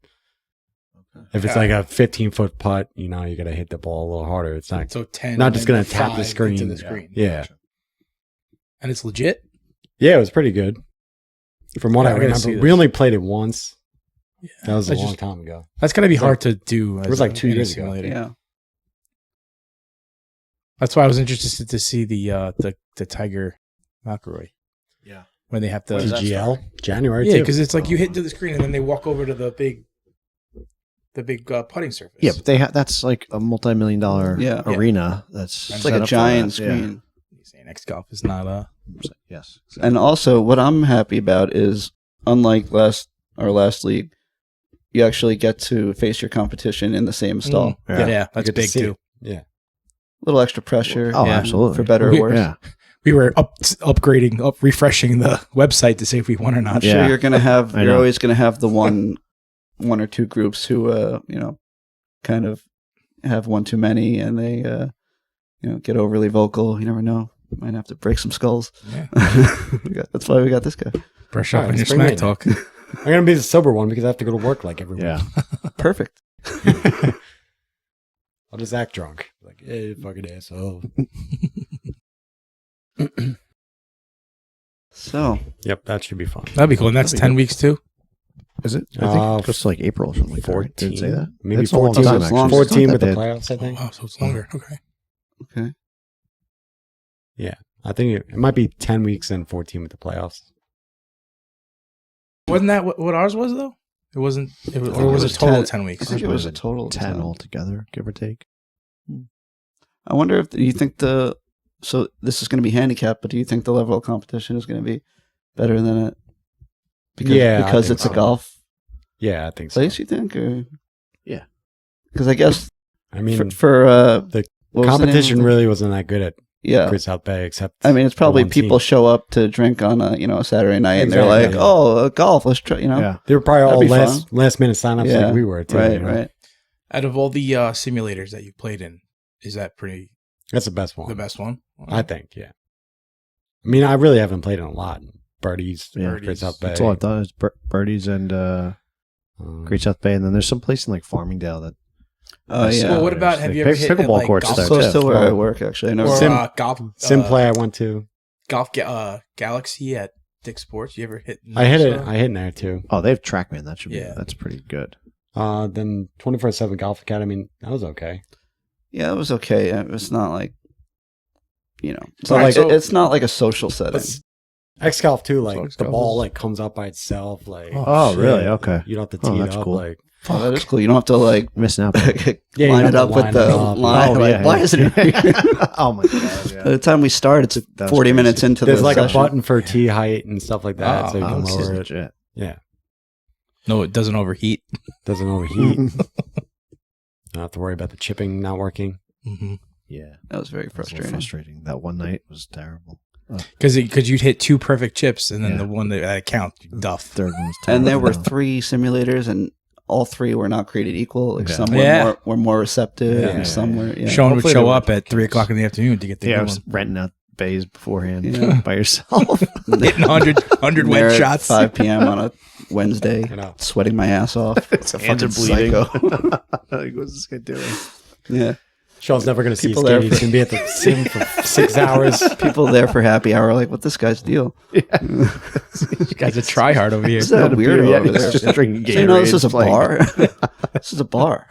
If it's like a 15-foot putt, you know, you got to hit the ball a little harder. It's not. So 10. Not and just then gonna tap the 5 screen. into the Yeah. screen. Yeah, And it's legit. yeah, it was pretty good. From what Yeah, I I gotta see remember, this. we only played it once. Yeah. That was a That's long just- time ago. That's gonna be It's hard to do. was like 2 in a years ago. simulator. Yeah. That's why I was interested to see the Tiger McIlroy. Yeah. When they have to. When is that TGL January Yeah, too. because it's like you hit to the screen and then they walk over to the big putting surface. Yeah, but they that's like a multi-million-dollar Yeah. arena. That's It's like a giant screen. You're saying X Golf is not a. Yes. And also, what I'm happy about is, unlike our last league, you actually get to face your competition in the same stall. Yeah. Yeah, that's get to big see too. it. Yeah. A little extra pressure. Oh, Yeah. absolutely. For better or worse. Yeah. We were refreshing the website to see if we won or not. I'm sure Yeah. you're gonna have. I You're know. always gonna have the one or two groups who, kind of have one too many, and they, get overly vocal. You never know. Might have to break some skulls. Yeah. That's why we got this guy. Brush up Alright, on your let's bring it smack in. talk. I'm gonna be the sober one because I have to go to work like every Yeah. Perfect. week. I'll just act drunk, like, hey, fucking asshole. So Yep, that should be fun. That'd be cool. And that's That'd be 10 good. weeks too. Is it? I think it goes to like April or something like that. Right? Did it say that? Maybe It's a long 14. time, It's actually. long. 14 It's with not the that playoffs, I Oh, think. wow, so it's longer. Okay. okay. I think it might be 10 weeks and 14 with the playoffs. Wasn't that what ours was though? It wasn't. It was, I or think was it it was total 10. 10 I weeks? think it was a total of 10 10. altogether, give or take. I wonder if you think so this is going to be handicapped, but do you think the level of competition is going to be better than it? Because Yeah, I think it's a so. golf Yeah, I think so. place, you think? Or Yeah. because I guess I mean, for the what was the name of competition it? really wasn't that good at Yeah. Great South Bay, except I mean, it's probably one team. people show up to drink on a Saturday night, and they're Exactly, like, yeah. "Oh, golf, let's try." Yeah. they were probably That'd all be last minute signups Yeah, like we were too. right, you know? right. Out of all the simulators that you played in, is that That's the best one. the best one? I think, yeah. I mean, I really haven't played in a lot. Birdies, Yeah. Great South Bay. That's all I've done is birdies and Great South Bay. And then there's some place in like Farmingdale that. Oh yeah. Well, what about have you ever hit at, pickleball like, courts golf there Close too? to where I work, actually. I never. or Sim- golf Simplay I went to. golf Galaxy at Dick Sports? You ever hit? I hit it. those? I hit in there too. Oh, they have TrackMan. That should be. Yeah. That's pretty good. Then 24/7 Golf Academy. That was okay. Yeah, it was okay. It's not like, it's But not like- it's not like a social setting. But X Golf too. Like X the Golf ball is- like comes up by itself. Like Oh, shit. really? Okay. You don't have to Oh, tee it that's up. cool. Like Oh, that is cool. You don't have to like Missing out. you line have it to up with line the it up. line. Oh, like, yeah, why yeah. isn't it? Oh my god. By the time we start, it's That was 40 crazy. minutes into There's the like session. a button for tee height and stuff like that, Oh, so you Oh, come this is over it. legit. Yeah, No, it doesn't overheat. doesn't overheat. Don't have to worry about the chipping not working. Mm-hmm. Yeah. That was very That's a little frustrating. frustrating. That one night was terrible. Because you'd hit 2 perfect chips, and then the one that count, you duff. Third one was And there were 3 simulators, and all 3 were not created equal. Like some were more receptive, and some were. Yeah. Sean would show up at 3:00 in the afternoon to get the I good was one. renting out bays beforehand by yourself. Hitting 100 wet shots. 5 p.m. on a Wednesday, sweating my ass off. It's a fucking psycho. Like, what's this guy doing? Yeah. Sean's never going to see his there kid. He's going to be at the sim for 6 hours. People there for happy hour are like, what's this guy's deal? You guys are tryhard over here. Is that weirdo over there? Just drinking Gatorade. So you know this is a bar? This is a bar.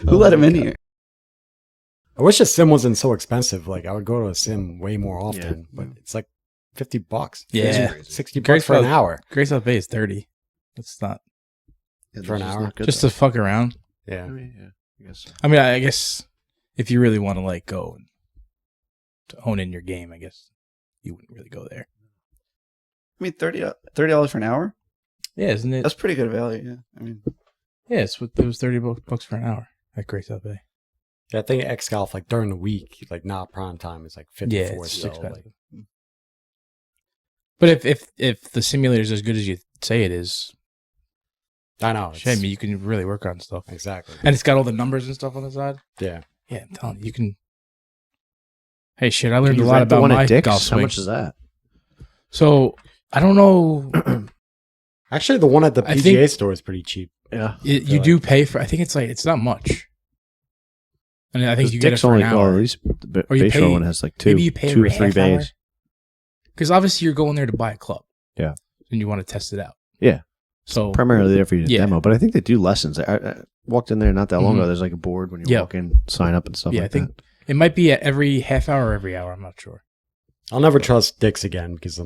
Who let him in here? I wish a sim wasn't so expensive. Like I would go to a sim way more often, but it's like $50. Yeah. $60 for an hour. Grace South Bay is 30. It's not For an hour? just to fuck around. Yeah. I guess if you really want to like go and to hone in your game, I guess you wouldn't really go there. I mean, $30 for an hour? Yeah, isn't it? That's pretty good value. Yeah. I mean, Yeah, it was $30 for an hour at Grace South Bay. Yeah, I think X Golf, like during the week, like not prime time, is like 54. Yeah, it's so, expensive. like, But if the simulator is as good as you say it is, I know. shame you can really work on stuff. Exactly. And it's got all the numbers and stuff on the side. Yeah. Yeah, I'm telling you, you can. Hey, shit! I learned You a lot rent the about one my at Dick's? golf swing. How much is that? So I don't know. Actually, the one at the I PGA think- store is pretty cheap. Yeah. You do pay for. I think it's not much. And I think you get it Dick's for only, an hour. at least the Or you Bayshore pay- one has like two, maybe you pay two or every 3 half hour. bays. Because obviously you're going there to buy a club. Yeah. And you want to test it out. Yeah. So Primarily there for you to Yeah. demo, but I think they do lessons. I walked in there not that long Mhm. ago. There's like a board when you Yeah. walk in, sign up and stuff yeah, like I think that. it might be at every half hour or every hour. I'm not sure. I'll never trust Dick's again because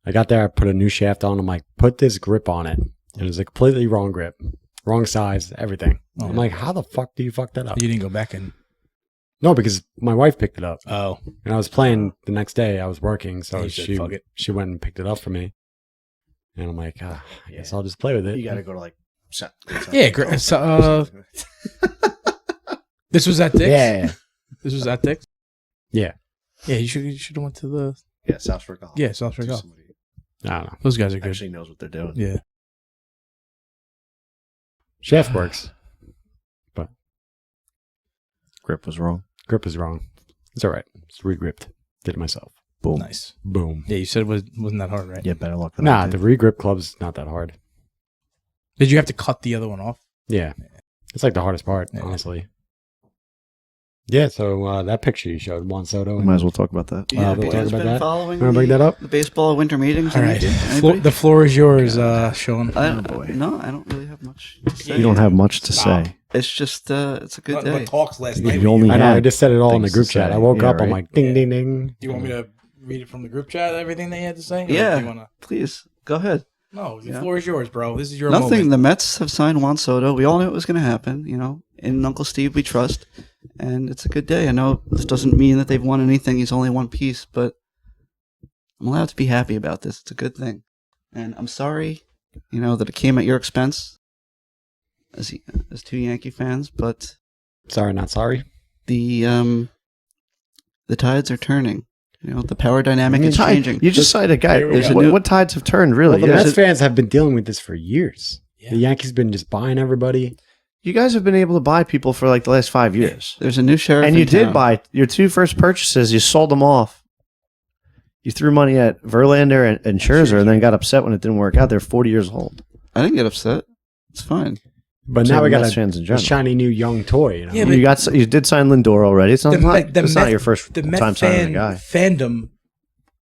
I got there, I put a new shaft on. I'm like, put this grip on it. And it was a completely wrong grip, wrong size, everything. Oh, I'm like, how the fuck do you fuck that up? You didn't go back and. No, because my wife picked it up. Oh. And I was playing the next day. I was working, so You said, "Fuck it." she went and picked it up for me. And I'm like, I guess I'll just play with it. You got to go to like... Yeah, great. So, this was at Dick's? Yeah. This was at Dick's? Yeah. Yeah, you should have went to the... Yeah, South Shore Golf. Yeah, South Shore Golf. Somebody I don't know. Those guys are good. actually knows what they're doing. Yeah. Shaft works. Grip was wrong. Grip is wrong. It's all right. It's re-gripped. Did it myself. Boom. Nice. Boom. Yeah, you said it wasn't that hard, right? Yeah, better luck than Nah, I the did. re-grip club's not that hard. Did you have to cut the other one off? Yeah. It's like the hardest part, Yeah. honestly. Yeah, so that picture you showed, Juan Soto. Might as well talk about that. yeah, we'll you talk guys about been that. following Want to bring that up? the baseball winter meetings? All right. Anybody? The floor is yours, Sean. boy. No, I don't really have much to say. You don't have much to Stop. say. It's just, it's a good But day. talks last Yeah, night. you only I know, I had just said it all in the things group to chat. say. I woke Yeah, up, I'm right. like, ding, Yeah. ding, ding. Do you want me to read it from the group chat, everything they had to say? Or Yeah. do you wanna... Please, go ahead. No, the Yeah. floor is yours, bro. This is your Nothing. moment. The Mets have signed Juan Soto. We all knew it was going to happen. You know, in Uncle Steve we trust, and it's a good day. I know this doesn't mean that they've won anything. He's only one piece, but I'm allowed to be happy about this. It's a good thing, and I'm sorry, you know, that it came at your expense, as two Yankee fans. But Sorry, not sorry. the tides are turning. You know, the power dynamic is changing. You just cited a guy. There's a What tides have turned, really? Well, the Yeah. Mets fans have been dealing with this for years. Yeah. The Yankees been just buying everybody. You guys have been able to buy people for like the last 5 years. There's a new sheriff, And in you did town. buy your 2 first purchases. You sold them off. You threw money at Verlander and Scherzer, and then got upset when it didn't work out. They're 40 years old. I didn't get upset. It's fine. But So now we got Mets fans in a general. shiny new young toy. You know? Yeah, but- You did sign Lindor already. It's not, it's not your first the time Met signing a guy. fandom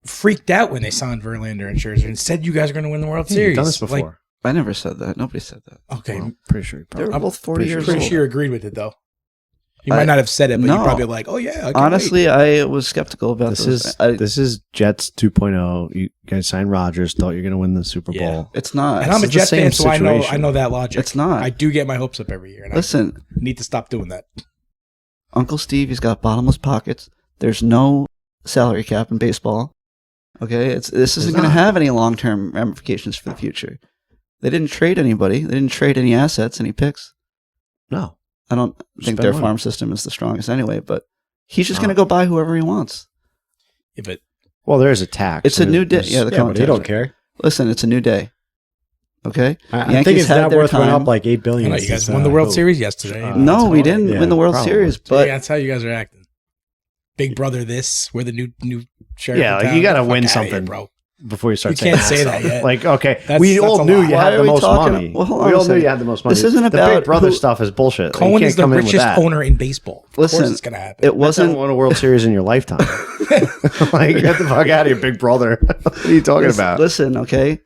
freaked out when they signed Verlander and Scherzer and said you guys are going to win the World Yeah, Series. you've done this before. Like, I never said that. Nobody said that. okay, Well, pretty sure. You They were probably, both 40 pretty years pretty old. sure you agreed with it though. You I- might not have said it, but no. you probably like, oh yeah. I can't Honestly, I was skeptical about This this. is this is Jets 2.0. You guys signed Rodgers, thought you're going to win the Super Yeah. Bowl. It's not. wait. And I'm a This is the Jet fan, same so I situation. know that logic. It's not. I do get my hopes up every year, and Listen, I need to stop doing that. Uncle Steve, he's got bottomless pockets. There's no salary cap in baseball. Okay, this isn't going to have any long-term ramifications for the future. They didn't trade anybody. They didn't trade any assets, any picks. No. I don't think Spend their money. farm system is the strongest anyway, but he's just No. going to go buy whoever he wants. Yeah, but Well, there is a tax. It's a new day. Yeah, but they don't care. Listen, it's a new day. Okay, I think his net worth went up like $8 billion. You guys won the World Series yesterday. No, we didn't win the World Series, but that's how you guys are acting. Big brother, we're the new sheriff. Yeah, like you got to win something, bro. Before you start saying can't say that yet. Like, okay, we all knew you had the most money. Well, we all knew you had the most money. This isn't about the Big Brother stuff is bullshit. Cohen is the richest owner in baseball. Listen, of course it's gonna happen. It wasn't won a World Series in your lifetime. Like, get the fuck out of here, Big Brother. What are you talking about? Listen, okay.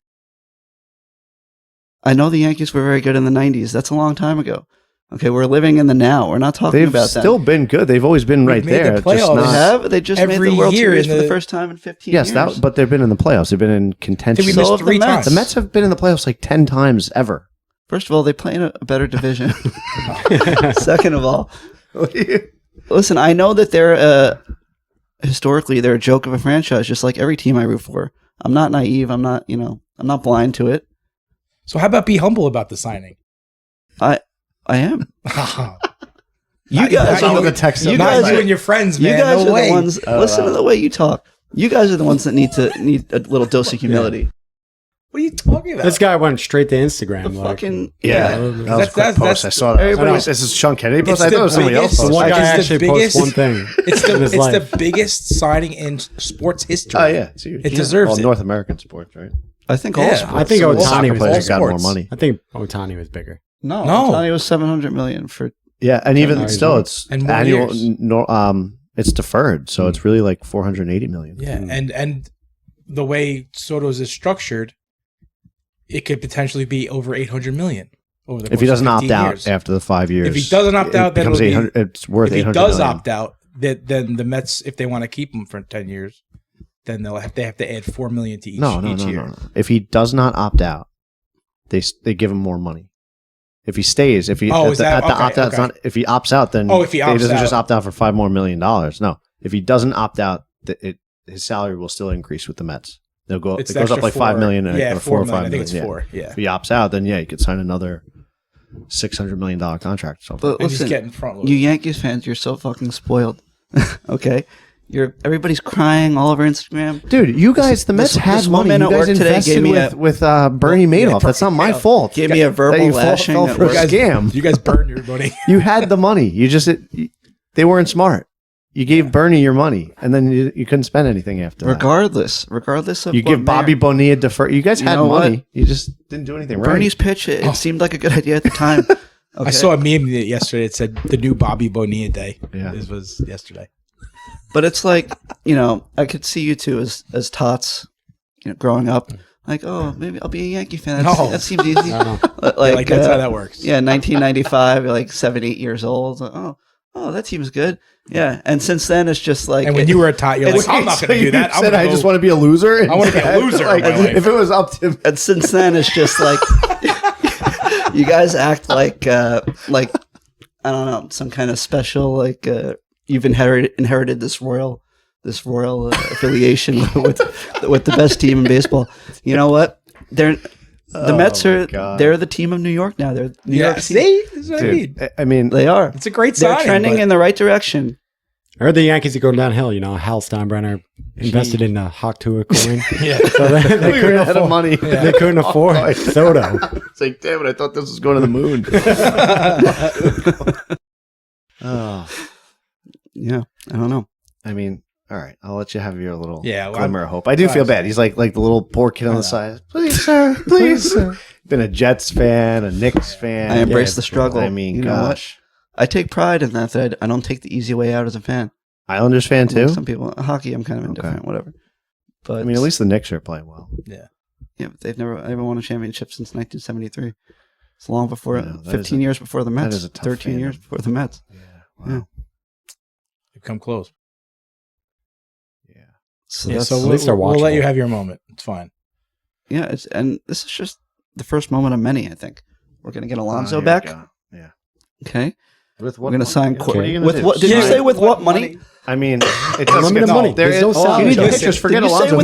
I know the Yankees were very good in the 90s. That's a long time ago. Okay, we're living in the now. We're not talking about that. They've still been good. They've always been right there. The playoffs. They just made the World Series for the first time in 15 years. Yes, but they've been in the playoffs. They've been in contention. We missed 3 times. The Mets have been in the playoffs like 10 times ever. First of all, they play in a better division. Second of all, listen, I know that they're historically they're a joke of a franchise, just like every team I root for. I'm not naive. I'm not blind to it. So how about be humble about the signing? I am. You guys are the Texans. You guys and your friends, man. You guys are the ones. Listen to the way you talk. You guys are the ones that need a little dose of humility. What are you talking about? This guy went straight to Instagram. That was a quick post. I saw that. This is Sean Kennedy post. I thought it was somebody else. One guy actually posts one thing. It's the biggest signing in sports history. Oh yeah, it deserves it. North American sports, right? I think all sports. I think Ohtani was got more money. I think Ohtani was bigger. No, Ohtani was $700 million for. Yeah, and even still, it's and annual. It's deferred, so it's really like $480 million. Yeah, and the way Soto's is structured, it could potentially be over $800 million over the course if he doesn't of opt out years. After the 5 years. If he doesn't opt out, then it's worth $800 million. If he does opt out, then the Mets, if they want to keep him for 10 years, then they have to add $4 million to each year. No. If he does not opt out, they give him more money. If he stays, if he if he opts out, then he doesn't just opt out for $5 more million. No, if he doesn't opt out, his salary will still increase with the Mets. They'll go. It goes up like $5 million or $4 or $5 million. I think it's 4. Yeah. If he opts out, then he could sign another $600 million contract. Or something. But listen, just get in front. You Yankees fans, you're so fucking spoiled. Okay. Everybody's crying all over Instagram. Dude, you guys, the Mets had money. You guys invested with Bernie Madoff. That's not my fault. Gave me a verbal lashing. For a scam. You guys burned your money. You had the money. They weren't smart. You gave Bernie your money, and then you couldn't spend anything after that. Regardless of you give Bobby Bonilla defer. You guys had money. You just didn't do anything right. Bernie's pitch, it seemed like a good idea at the time. Okay. I saw a meme yesterday. It said the new Bobby Bonilla day. Yeah. This was yesterday. But it's like, I could see you two as tots, growing up. Like, oh, maybe I'll be a Yankee fan. That seems easy. Like that's how that works. Yeah, 1995, you're like 7, 8 years old. Oh, that team's good. Yeah, and since then it's just like. And when you were a tot, you're like, I'm not going to do that. I just want to be a loser. I want to be a loser. If it was up to. And since then it's just like, you guys act like I don't know, some kind of special like. You've inherited this royal affiliation with the best team in baseball. You know what? The Mets are they're the team of New York now. They're New York. See, that's what I mean, they are. It's a great sign. signing. They're trending in the right direction. I heard the Yankees are going downhill. Hal Steinbrenner invested in the Hawk-Tua coin. Yeah, so they couldn't afford money. Yeah. They couldn't afford Soto. It's like, damn it! I thought this was going to the moon. Oh. Yeah, I don't know. I mean, all right. I'll let you have your little well, glimmer of hope. I do feel bad. He's like the little poor kid on the side. Please, sir. Please, sir. Been a Jets fan, a Knicks fan. I embrace the struggle. I mean, gosh. I take pride in that I don't take the easy way out as a fan. Islanders fan too? Some people. Hockey, I'm kind of indifferent, whatever. But I mean, at least the Knicks are playing well. Yeah. Yeah, but they've never won a championship since 1973. It's long before, 15 years before the Mets. 13 years before the Mets. Yeah. Wow. Yeah. Come close. Yeah. So we'll let you have your moment. It's fine. Yeah, and this is just the first moment of many. I think we're gonna get Alonso back. Yeah. Okay. With what? We're gonna sign. With what? Did you say with what money? I mean, it doesn't get money. There's no salary. You need pictures. Forget Alonso.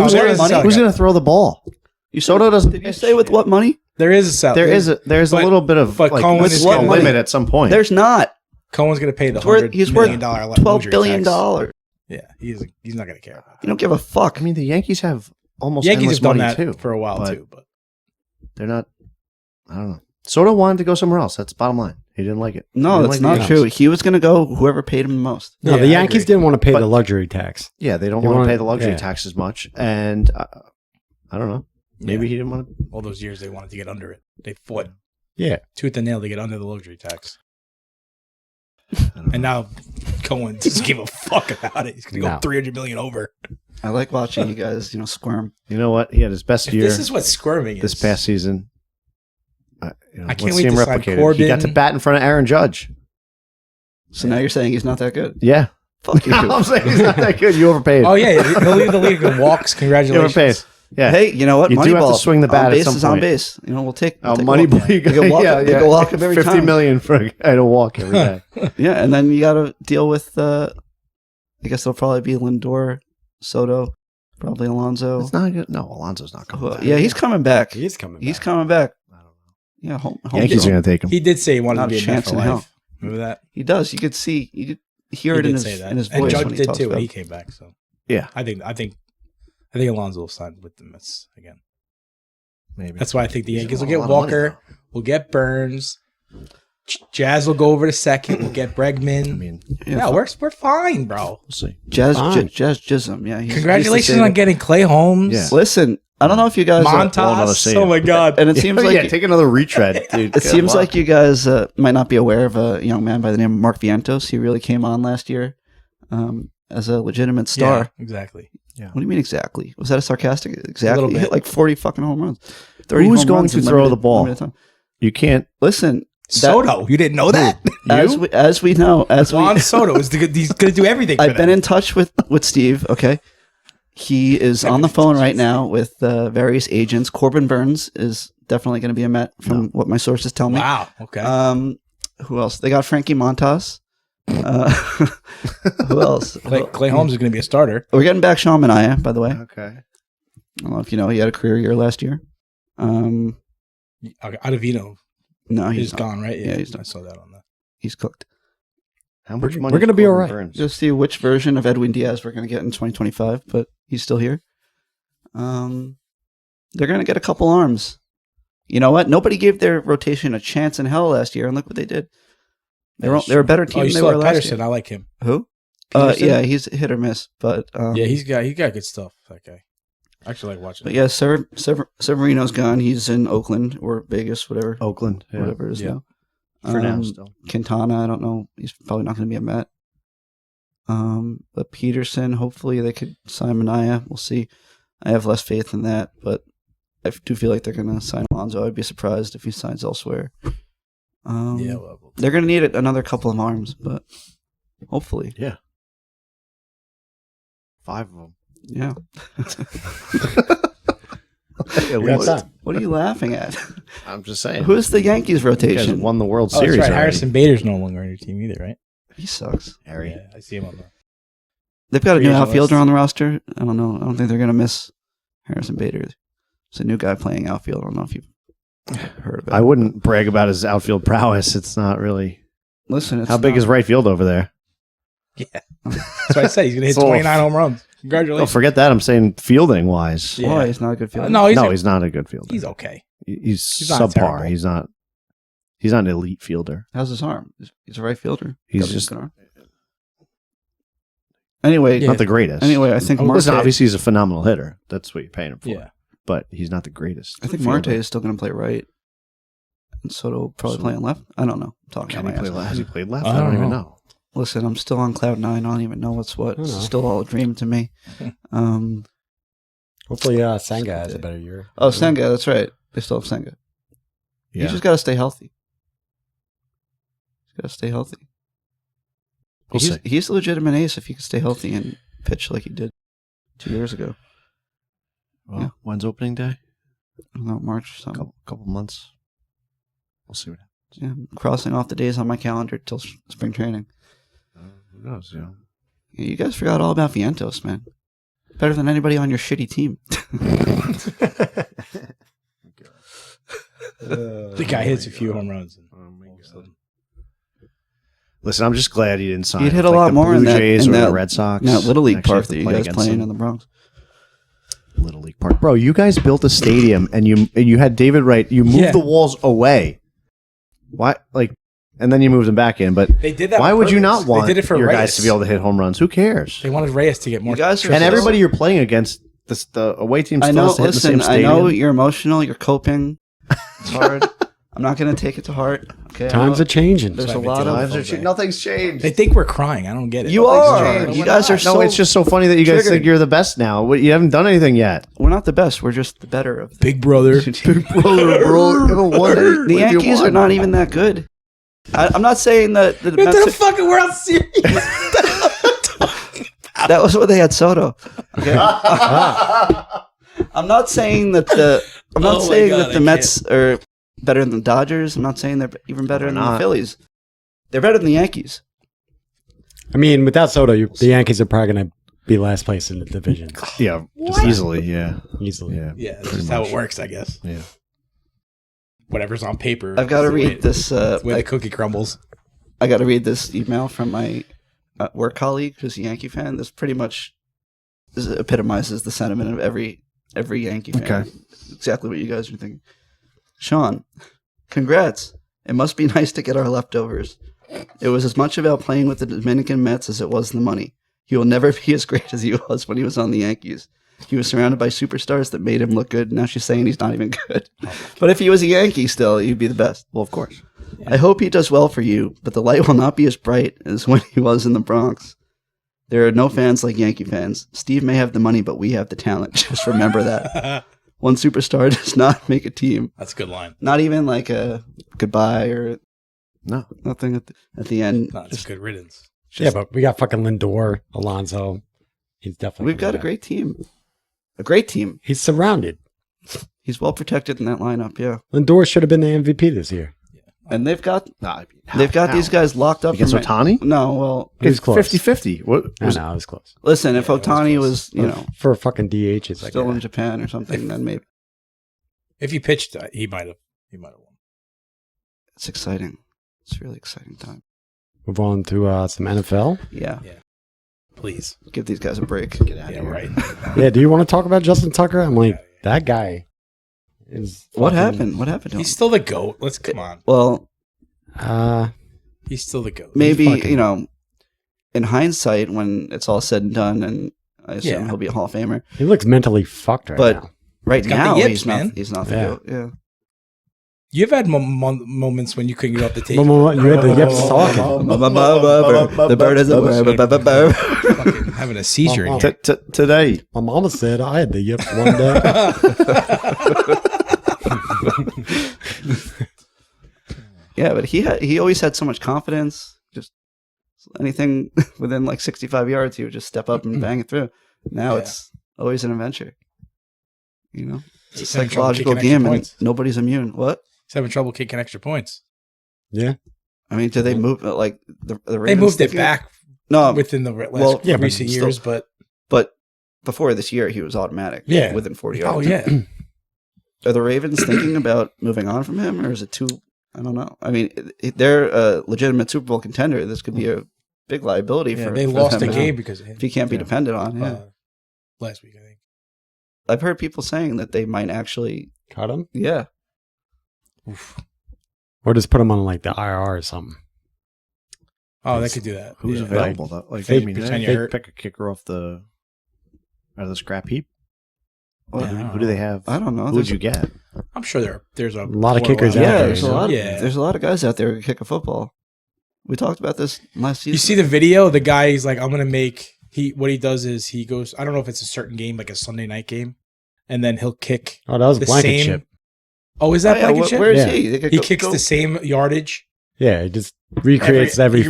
Who's gonna throw the ball? Soto doesn't. Did you say with what money? There is a salary. There's a little bit of like a limit at some point. There's not. Cohen's going to pay the $100 million $12 billion. Yeah, he's not going to care. You don't give a fuck. I mean, the Yankees have almost Yankees endless have done money that too for a while but too, but they're not. I don't know. Soto wanted to go somewhere else. That's the bottom line. He didn't like it. No, He that's didn't like not the true. Yankees. He was going to go whoever paid him the most. No, Yeah, the I Yankees agree. didn't want to pay But- the luxury tax. Yeah, they don't They want to wanted- pay the luxury yeah. tax as much, and I don't know. Maybe Yeah. he didn't want to. all those years they wanted to get under it. They fought Yeah. tooth and nail to get under the luxury tax. I don't know. And now Cohen doesn't give a fuck about it. He's going to go No. 300 million over. I like watching you guys, squirm. You know what? He had his best If year this is what squirming this is. past season. I can't let's wait see him to sign replicated. He got to Corbin. bat in front of Aaron Judge. So now you're saying he's not that good. Yeah. Fuck you. I'm saying he's not that good. You overpaid. Oh yeah, he'll lead the league in walks. You overpaid. Congratulations. Yeah. Hey, you know what? You do have to Moneyball. swing the bat on at base some is on point. base. We'll take. We'll take a Money walk. boy. You can walk, you can walk him every 50 time. million for a guy to walk every day. Yeah, and then you got to deal with. I guess it'll probably be Lindor, Soto, probably Alonso. It's not good. No, Alonso's not coming Well, back. yeah, he's coming back. He's coming back. He's coming back. I don't know. Yeah, home Yankees are field. going to take him. He did say he wanted Not to a be a Met chance for in hell. life. Remember that? He does. You could see. You could hear He it did in say his that. in his And voice Judge when he did talks too about when he it. came back. So Yeah, I think Alonso will sign with the Mets again. maybe. That's why I think the He's Yankees will got a get lot of money, Walker. We'll get Burns. Jazz will go over to second. We'll get Bregman. I mean, yeah, we're fine, bro. we'll see. Jazz Fine. Jism. Yeah, he's Congratulations on getting Clay Holmes. Yeah. Listen, I don't know if you guys. another Montas. save. Oh my god. And it seems like yeah, take another retread, dude. it seems like you guys might not be aware of a young man by the name of Mark Vientos. He really came on last year as a legitimate star. Yeah, exactly. What do you mean exactly? Was that a sarcastic? Exactly. little He bit. hit like 40 fucking home runs. 30 Who's home going runs to in throw the ball? limited time. You can't. Listen, Soto, you didn't know that? as we know, Juan Soto is he's going to do everything. I've been in touch with Steve. Okay, he is on the phone right now with various agents. Corbin Burns is definitely going to be a Met from what my sources tell me. Wow. Okay. Who else? They got Frankie Montas. Who else? Clay Holmes is going to be a starter. We're getting back Sean Manaea, by the way. Okay. I don't know if you know he had a career year last year. Ottavino No, is he's not. gone, right? Yeah, he's I not. saw that on the. He's cooked. How much We're money? gonna is be Corbin all right. Burns? Just see which version of Edwin Diaz we're going to get in 2025, but he's still here. They're going to get a couple arms. You know what? Nobody gave their rotation a chance in hell last year, and look what they did. They're a better team Oh, you than they still were have last Pedersen. year. I like him. Who? Peterson? Yeah, he's hit or miss, but Yeah, he's got good stuff. That guy. I actually like watching. But him. yeah, Severino's gone. He's in Oakland or Vegas, whatever, Oakland. Yeah. whatever it is Yeah. now. For now, still. Quintana, I don't know. He's probably not going to be a Met. But Peterson, hopefully they could sign Manaea. We'll see. I have less faith in that, but I do feel like they're going to sign Alonso. I'd be surprised if he signs elsewhere. Yeah, well, They're going to need another couple of arms, but hopefully. Yeah. 5 of them. Yeah. At You got least. time. What are you laughing at? I'm just saying. Who's the Yankees You guys rotation? won the World oh, that's Series right. already. Harrison Bader's no longer on your team either, right? He sucks. Harry. Yeah, I see him on the. They've got a new Free agent outfielder list. on the roster. I don't know. I don't think they're going to miss Harrison Bader. It's a new guy playing outfield. I don't know if you've heard of it. I wouldn't brag about his outfield prowess. It's not really. Listen, it's How big not- is right field over there? Yeah, that's what I said. He's gonna hit So- 29 home runs. Oh, Congratulations. forget that. I'm saying fielding wise. Yeah. Why? He's not a good fielder. No, He's not a good fielder. he's okay. He's not subpar. terrible. He's not an elite fielder. How's his arm? He's a right fielder. He's Got a just good arm. Anyway, Yeah. not the greatest. anyway, I think Oh, Marte. Listen, obviously he's a phenomenal hitter. That's what you're paying him for. Yeah. But he's not the greatest. I think fielder. Marte is still going to play right, and Soto will probably So- play on left. I don't know. I'm talking Can out he my play ass. left? Has he played left? I I don't don't even know. know. Listen, I'm still on cloud nine. I don't even know what's what. I It's know. still all a dream to me. Hopefully, Senga has a better year. Oh, Senga, that's right. They still have Senga. Yeah. He's just got to stay healthy. He's got to stay healthy. We'll see. He's a legitimate ace if he could stay healthy and pitch like he did 2 years ago. Well, Yeah. when's opening day? I don't know, March or something. Couple months. We'll see what happens. Yeah, I'm crossing off the days on my calendar till spring training. Who knows? You know. Yeah, you guys forgot all about Vientos, man. Better than anybody on your shitty team. The guy hits a few home runs. And Oh my all of a God. sudden- Listen, I'm just glad he didn't sign. He'd hit with, a lot the more Blue in that Jays in or that the Red Sox. Little League Actually park have to that you play guys against playing them. in the Bronx. Little League Park, bro. You guys built a stadium, and you had David Wright. You moved the walls away. Why? And then you moved them back in. But They did that. why on would you purpose. not want They did it for your Reyes. guys to be able to hit home runs? Who cares? They wanted Reyes to get more. You guys are And so- everybody you're playing against, the away team I still know. has to hit Listen, in the same I stadium. know you're emotional. You're coping. It's hard. I'm not going to take it to heart. Okay. Times are changing. There's a Sorry, lot Lives of. are Nothing's changed. They think we're crying. I don't get it. You are. You guys are No, so. it's just so funny that you guys triggered. think you're the best now. You haven't done anything yet. We're not the best. We're just the better of the Big brother. The Yankees are not even that good. I'm not saying that the Get to Mets the fucking World Series. that was what they had Soto. Okay. I'm not saying that the Mets are better than the Dodgers. I'm not saying they're even better than the Phillies. They're better than the Yankees. I mean, without Soto, the Yankees are probably going to be last place in the division. Yeah, just easily. Yeah, Easily. Yeah, that's just how it works, I guess. Yeah. Whatever's on paper. I've got to is the way read this. the way the cookie crumbles. I got to read this email from my work colleague who's a Yankee fan. This pretty much epitomizes the sentiment of every Yankee fan. Okay. Exactly what you guys are thinking. Sean, congrats. It must be nice to get our leftovers. It was as much about playing with the Dominican Mets as it was the money. He will never be as great as he was when he was on the Yankees. He was surrounded by superstars that made him look good. Now she's saying he's not even good. But if he was a Yankee still, he'd be the best. Well, of course. Yeah. I hope he does well for you, but the light will not be as bright as when he was in the Bronx. There are no fans like Yankee fans. Steve may have the money, but we have the talent. Just remember that. One superstar does not make a team. That's a good line. Not even like a goodbye or nothing at the end. No, it's good riddance. Yeah, but we got fucking Lindor, Alonso. He's definitely. We've got a great team. A great team. He's surrounded. He's well protected in that lineup. Yeah. Lindor should have been the MVP this year. And they've got these guys locked up. Against Ohtani? No, well, He was close. 50-50. What? I know, it was close. Listen, if Ohtani was, for fucking DH, it's still in Japan or something, then maybe. If he pitched, he might have won. It's exciting. It's a really exciting time. Move on to some NFL. Yeah. Please give these guys a break. Get out of here. Right. Yeah. Do you want to talk about Justin Tucker? I'm like, that guy is. What happened? What happened to him? He's still the GOAT. Come on. Well, he's still the GOAT. Maybe, in hindsight, when it's all said and done, and I assume he'll be a Hall of Famer. He looks mentally fucked now. But right now, yips, he's not the GOAT. Yeah. You've had moments when you couldn't get off the table. You had the yips talking. The bird is a fucking having a seizure in here. Today. My mama said I had the yips one day. Yeah, but he always had so much confidence. Just anything within like 65 yards, he would just step up and bang it through. Now it's always an adventure. It's a psychological game, and nobody's immune. What? He's having trouble kicking extra points. Yeah. I mean, do they move like the Ravens? They moved it back. No, within the last recent years, but before this year, he was automatic. Yeah, within 40 yards. Oh yeah. Are the Ravens thinking about moving on from him, or is it too? I don't know. I mean, they're a legitimate Super Bowl contender. This could be a big liability for. They lost a game because of him. If he can't be depended on. Yeah. Last week, I think. I've heard people saying that they might actually cut him. Yeah. Oof. Or just put him on like the IR or something. Oh, they could do that. Who's available though? Like, they pick a kicker off out of the scrap heap. Well, who do they have? I don't know. Who would you get? I'm sure there's a lot of kickers out there. There's a lot of guys out there who kick a football. We talked about this last season. You see the video? The guy is like, I'm gonna make. What he does is he goes. I don't know if it's a certain game, like a Sunday night game, and then he'll kick. Oh, that was the blanket same, chip. Oh, is that blanket chip? Where is he? He kicks the same yardage. Yeah, he just recreates every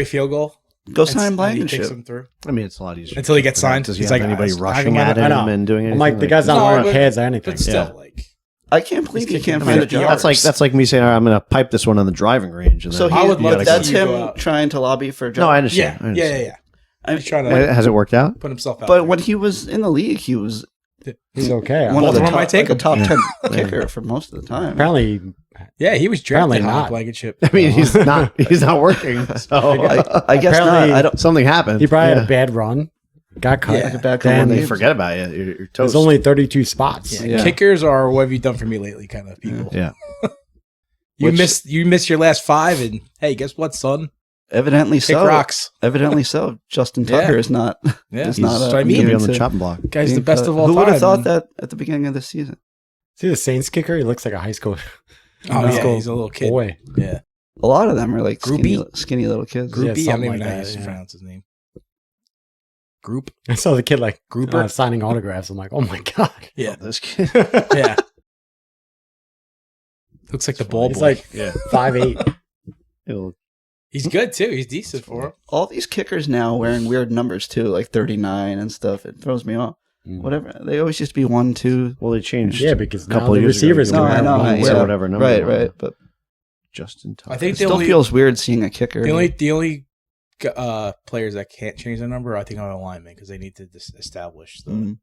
field goal. Go sign Blankenship. Takes him through. I mean, it's a lot easier. Until he gets signed. Does he have anybody rushing at him and doing anything? I'm like, the guy's not wearing pads or anything. But still, like, I can't believe you can't find a job. That's like me saying, all right, I'm going to pipe this one on the driving range. And so that's him trying to lobby for a job. No, I understand. Yeah. He's trying to has it worked out? Put himself out. But when he was in the league, he was He's okay. One of the Baltimore top, might take like a him. top Yeah. 10 kicker for most of the time. Apparently, Yeah, he was drafted Apparently on not. Blankenship. I mean, he's not working. So I guess not. Apparently- I don't. something happened. he probably had Yeah. a bad run, got cut. Yeah. Like a bad Then couple They games. forget about you. You're toast. There's only 32 spots. Yeah. Yeah. Kickers are what have you done for me lately kind of people. Yeah. You Which- missed your last 5 and hey, guess what, son? Evidently Kick so. rocks. Evidently so. Justin Tucker is not. Yeah. is not That's what I mean. He'll be immune on the to chopping block. Guy's the being best cut. of all Who time. would have thought that at the beginning of the season? See the Saints kicker? He looks like a high school. Oh high yeah, school he's a little kid. boy. Yeah. A lot of them are like Groupie? skinny little kids. Yeah, Groupie. I don't something even like know how that, to yeah. pronounce his name. Group. I saw the kid like Grouper? signing autographs. I'm like, oh my god. Yeah. This kid. Yeah. Looks like the ball He's boy. like Yeah. 5'8". He'll- He's good too. He's decent for him. All these kickers now wearing weird numbers too, like 39 and stuff. It throws me off. Mm. Whatever. They always used to be 1, 2. Well, they changed. Yeah, because a couple now the years ago, receivers you No, can I know. wear Yeah. whatever number. Right, you want. right. But Justin Tucker. I think it the still only feels weird seeing a kicker. the only players that can't change their number, I think, are the linemen because they need to establish the Mhm.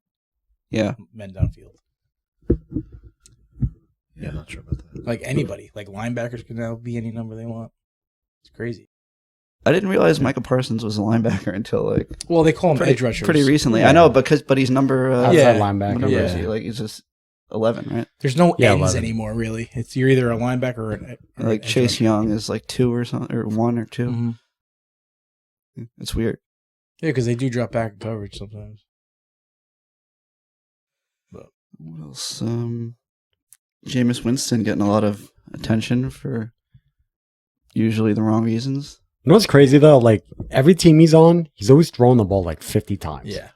Yeah. men downfield. Yeah, not sure about that. Like anybody, like linebackers can now be any number they want. It's crazy. I didn't realize Micah Parsons was a linebacker until like Well, they call them edge rushers. pretty recently. Yeah. I know, but he's number Outside Yeah. linebacker. what number is Yeah. he? Like he's just 11, right? There's no Yeah, ends 11. anymore, really. It's you're either a linebacker or an Like edge Chase rusher. Young is like 2 or something, or 1 or 2. Mhm. It's weird. Yeah, because they do drop back in coverage sometimes. What else? Jameis Winston getting a lot of attention for usually the wrong reasons. You know what's crazy though? Like every team he's on, he's always throwing the ball like 50 times. Yeah,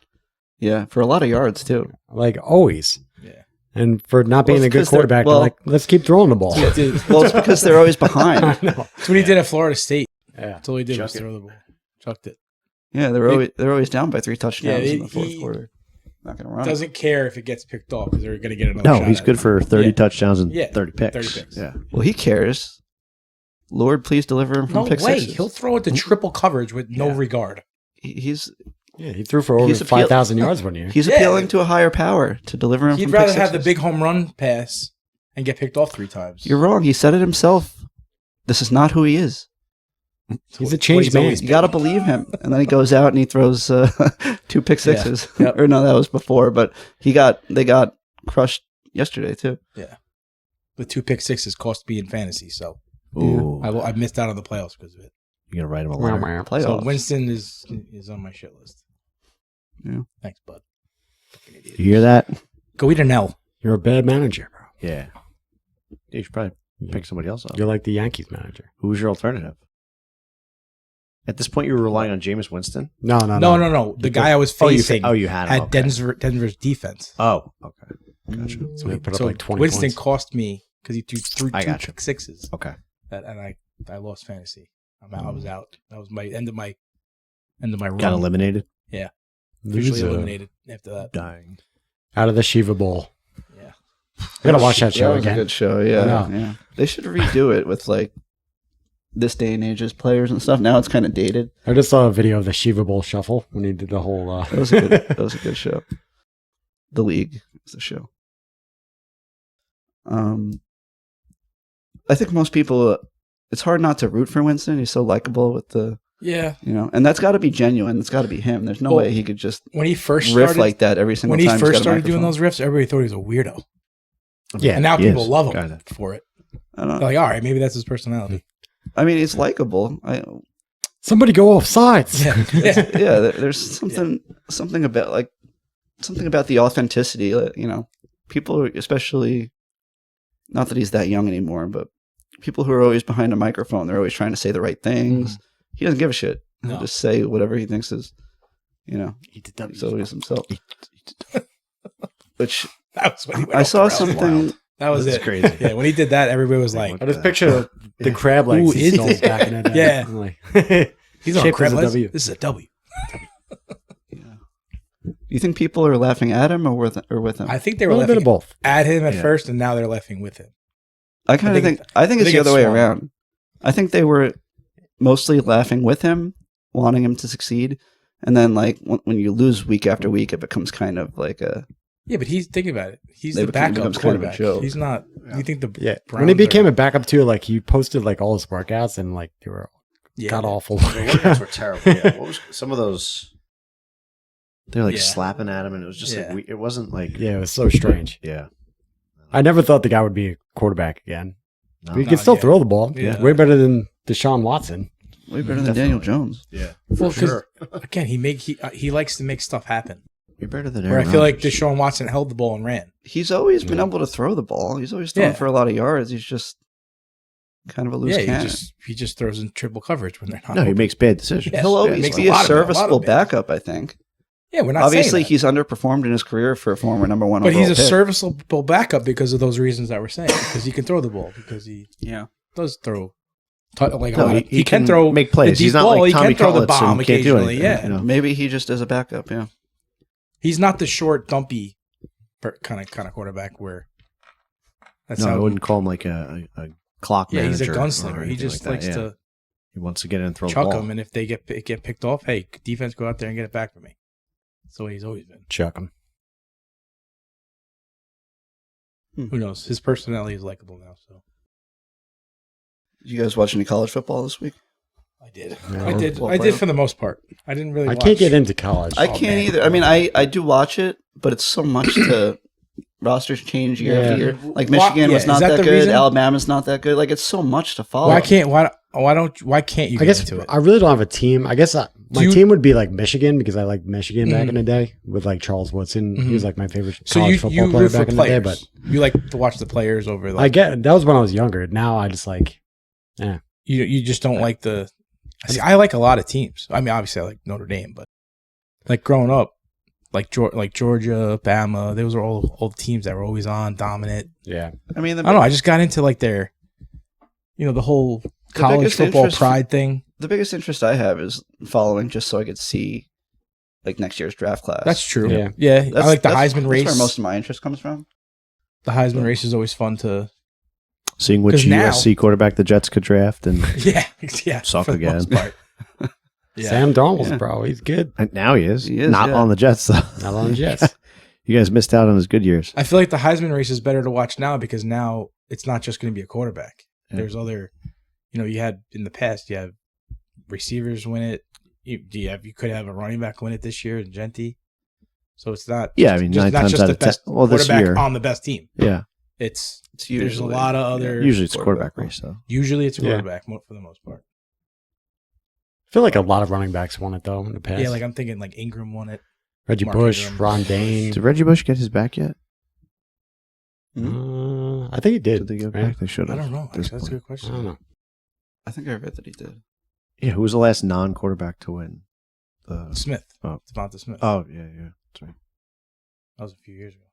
Yeah, for a lot of yards too. Like always. yeah. And for not being Well, a it's good 'cause they're- quarterback, well- they're like, let's keep throwing the ball. Well, it's because they're always behind. I know. That's what he did at Florida State. Yeah. That's all he did was Chuck it. throw the ball. Chucked it. Yeah, they're always down by 3 touchdowns Yeah, in the fourth he- quarter. Not gonna run. Doesn't care if it gets picked off because they're going to get another No, shot he's at good it. for 30 Yeah. touchdowns and Yeah, 30 picks. 30 picks. Yeah. Well, he cares. Lord, please deliver him from No pick way. sixes. He'll throw it to triple coverage with no Yeah. regard. He's Yeah, he threw for over He's 5,000 yards one year. he's Yeah. appealing to a higher power to deliver him He'd from rather pick have the sixes. big home run pass and get picked off 3 times. You're wrong. He said it himself. This is not who he is. He's a changed he's man. always You got to believe him. And then he goes out and he throws 2 pick sixes. Yep. Or no, that was before. But they got crushed yesterday too. The 2 pick sixes cost me in fantasy, so Ooh. I missed out on the playoffs because of it. You're going to write him a letter. Playoffs. So Winston is on my shit list. Yeah. Thanks, bud. Fucking idiot. You hear that? Go eat an L. You're a bad manager, bro. Yeah. You should probably pick somebody else up. You're like the Yankees manager. Who's your alternative? At this point, you were relying on Jameis Winston? No. The guy I was Oh, facing you had him. had Okay. Denver's defense. Oh, okay. Gotcha. So he put up So like 20 Winston points. cost me because he threw I 2 gotcha. pick sixes, Okay. and I lost fantasy. I was out. That was my end of my run. Got eliminated? Officially Loser. eliminated after that. Dying. Out of the Shiva Bowl. Yeah. I gotta watch that show was again. a good show. I Yeah, know. yeah. They should redo it with like this day and age's players and stuff. Now it's kind of dated. I just saw a video of the Shiva Bowl shuffle when he did the whole. That was a good. That was a good show. The League is the show. I think most people. It's hard not to root for Winston. He's so likable with the, Yeah. and that's got to be genuine. It's got to be him. There's no Well, way he could just When he first riff started, like that every single when he time. he's first got a started doing microphone. those riffs, everybody thought he was a weirdo. Yeah. And now he people is, love him kinda. for it. I don't They're know. like, all right, maybe that's his personality. I mean, it's likable. Somebody go off sides. Yeah. Yeah, there's something about the authenticity. People, especially, not that he's that young anymore, but people who are always behind a microphone, they're always trying to say the right things. He doesn't give a shit. He'll No. just say whatever he thinks is, Eat the W. he's always himself. Which That was when he went I off saw the rails. something. Wild. That was That's it. crazy. Yeah, when he did that, everybody was like, I just picture the crab legs Who he is stole this? back in the day. Yeah. I'm like, he's on shaped crab as a legs. W. This is a W. Do you think people are laughing at him or with him? I think they a were little bit of laughing both. at him at Yeah. first, and now they're laughing with him. I kind of think. I think it's the other way swung. around. I think they were mostly laughing with him, wanting him to succeed, and then like when you lose week after week, it becomes kind of like a Yeah, but he's thinking about it. He's They the become- backup becomes kind of a quarterback. joke. He's not. You think the When he Browns became are- a backup too, like he posted like all his workouts and like they were god awful. The workouts were terrible. Yeah. What was some of those? They're like Yeah. slapping at him, and it was just like it wasn't like Yeah, it was so strange. yeah. I never thought the guy would be a quarterback again. No. He can still throw the ball. Yeah. Way better than Deshaun Watson. Way better than Daniel Jones. Yeah, Well, for sure. again, he likes to make stuff happen. You're better than Where I Aaron feel like Rodgers. Deshaun Watson held the ball and ran. He's always been able to throw the ball. He's always thrown Yeah. for a lot of yards. He's just kind of a loose cannon. he just throws in triple coverage when they're not. No, he open. makes bad decisions. Yeah. He'll Yeah, always makes be a a lot of serviceable bad- backup, I think. Yeah, we're not Obviously, saying that. he's underperformed in his career for a former number one But overall he's a pick. serviceable backup because of those reasons that we're saying. Because he can throw the ball. Because he Yeah. does throw. Like No, he can throw, make plays. the deep He's not ball. like He Tommy can throw the Cutlets and bomb can't do occasionally. anything, Yeah, you know? Maybe he just is a backup, yeah. he's not the short, dumpy kind of quarterback where. That's No, I how. wouldn't call him like a clock Yeah, manager. he's a gunslinger. or He anything just like likes that, yeah. to He wants to get in and throw the chuck ball. them, and if they get picked off, hey, defense, go out there and get it back for me. That's the way he's always been. Chuck him. Who knows? His personality is likable now. So You guys watch any college football this week? I did. No. I did. Well, I did playoff. for the most part. I didn't really. I watch. can't get into college. I Oh, can't man. either. I mean, I do watch it, but it's so much to rosters change year after year. Like Michigan was is not that that the good. reason? Alabama's not that good. Like it's so much to follow. Why can't you? I Get guess into it? I really don't have a team. I guess my Do you- team would be like Michigan because I liked Michigan back Mhm. in the day with like Charles Woodson. He was like my favorite So college you football you player root for back in the day. players. But You like to watch the players over. I Like, get that was when I was younger. Now I just like, you just don't like the. See, I like a lot of teams. I mean, obviously I like Notre Dame, but like growing up, like Georgia, Bama, those are all the teams that were always on, dominant. yeah. I mean, I don't know. I just got into like their, the whole college biggest football interest- pride thing. the biggest interest I have is following just so I could see like next year's draft class. That's true. Yeah. Yeah, I like the that's Heisman race. That's where most of my interest comes from. The Heisman race is always fun to. Seeing which 'Cause now- USC quarterback the Jets could draft, and Yeah, Suck for the again. most part. Yeah. Sam Darnold, Yeah. bro, he's good. and now he is. He is, Not yeah. on the Jets though. Not on the Jets. You guys missed out on his good years. I feel like the Heisman race is better to watch now because now it's not just going to be a quarterback. Yeah. There's other, you had in the past, you have receivers win it. You could have a running back win it this year, and Genti. So it's not. Yeah, I mean, just, 9 not times just out the of 10. best Well, this quarterback year, on the best team. yeah. It's It's usually, there's a lot of other. Usually it's a quarterback race though. Usually it's a Yeah. quarterback for the most part. I feel like a lot of running backs won it though in the past. Yeah, like I'm thinking like Ingram won it. Reggie Mark Bush, Ingram. Ron Dane. Did Reggie Bush get his back yet? I think he did. Did they get right? back? They should I have. don't know. at this Actually, that's a point. good question. I don't know. I think I read that he did. Yeah, who was the last non-quarterback to win? Smith. Oh. Devonta Smith. Oh, yeah. That's right. That was a few years ago.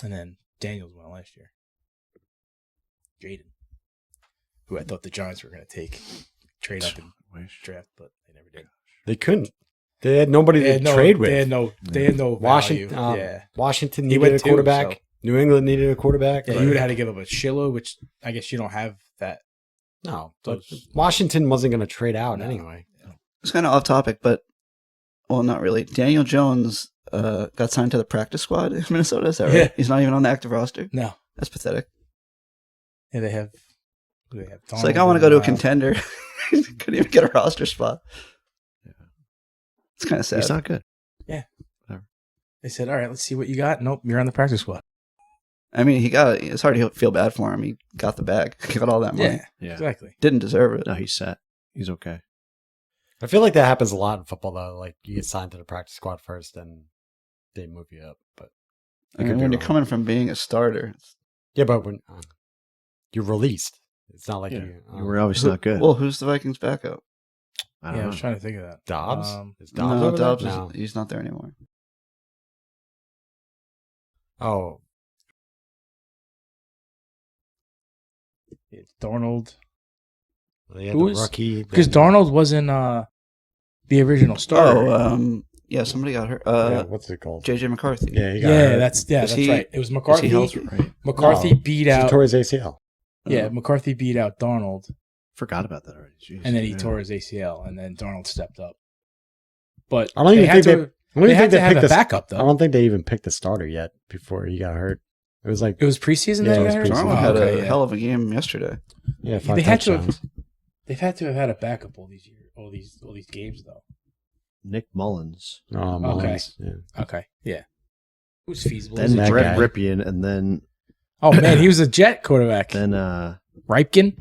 And then Daniels won last year. Jaden, who I thought the Giants were going to trade up and draft, but they never did. They couldn't. They had nobody to trade with. They had no Washington. value. Yeah. Washington He needed went a too, quarterback. so- New England needed a quarterback. Yeah, you would have had to give up a Shiloh, which I guess you don't have that. No, but Those- Washington wasn't going to trade out No. anyway. It's kind of off topic, but well, not really. Daniel Jones got signed to the practice squad in Minnesota. Is that right? Yeah. He's not even on the active roster. No. That's pathetic. Yeah, they have. Who do they have? It's like Donald I want to go to a and, contender. Couldn't even get a roster spot. It's kind of sad. He's not good. They said, "All right, let's see what you got." Nope, you're on the practice squad. I mean, it's hard to feel bad for him. He got the bag, got all that money. Yeah, exactly. Didn't deserve it. No, he's set. He's okay. I feel like that happens a lot in football, though. Like you get signed to the practice squad first, and they move you up. But I mean, when you're coming from being a starter, yeah, but when you're released, it's not like Yeah. you. You were obviously not good. well, who's the Vikings backup? I don't Yeah, I know. was trying to think of that. Dobbs. Is Dobbs No, over there? Dobbs. No. He's not there anymore. Oh, It's Darnold. they had Who the was- rookie Because then- Darnold wasn't the original starter. Oh, yeah, somebody got hurt. what's it called? JJ McCarthy. Yeah, he got yeah, hurt. that's he- right. It was Is he McCarthy. healthy? Right. McCarthy No, beat He out. tore his ACL. Yeah, McCarthy beat out Darnold, Forgot about that already. Jeez. and then he Yeah. tore his ACL, and then Darnold stepped up. But I don't even they had think They had to have a backup, I though. don't think they even picked the starter yet before he got hurt. It was like It was preseason Yeah, that it he was got hurt? preseason. Toronto had okay, a hell of a game yesterday. yeah, 5 They had to touchdowns. They've had to have had a backup all these years, all these games, though. Nick Mullins. Mullins, yeah. Okay, yeah. Who's feasible? Then that Brett guy. Ripien, and then Oh man, he was a Jet quarterback. then Ripken,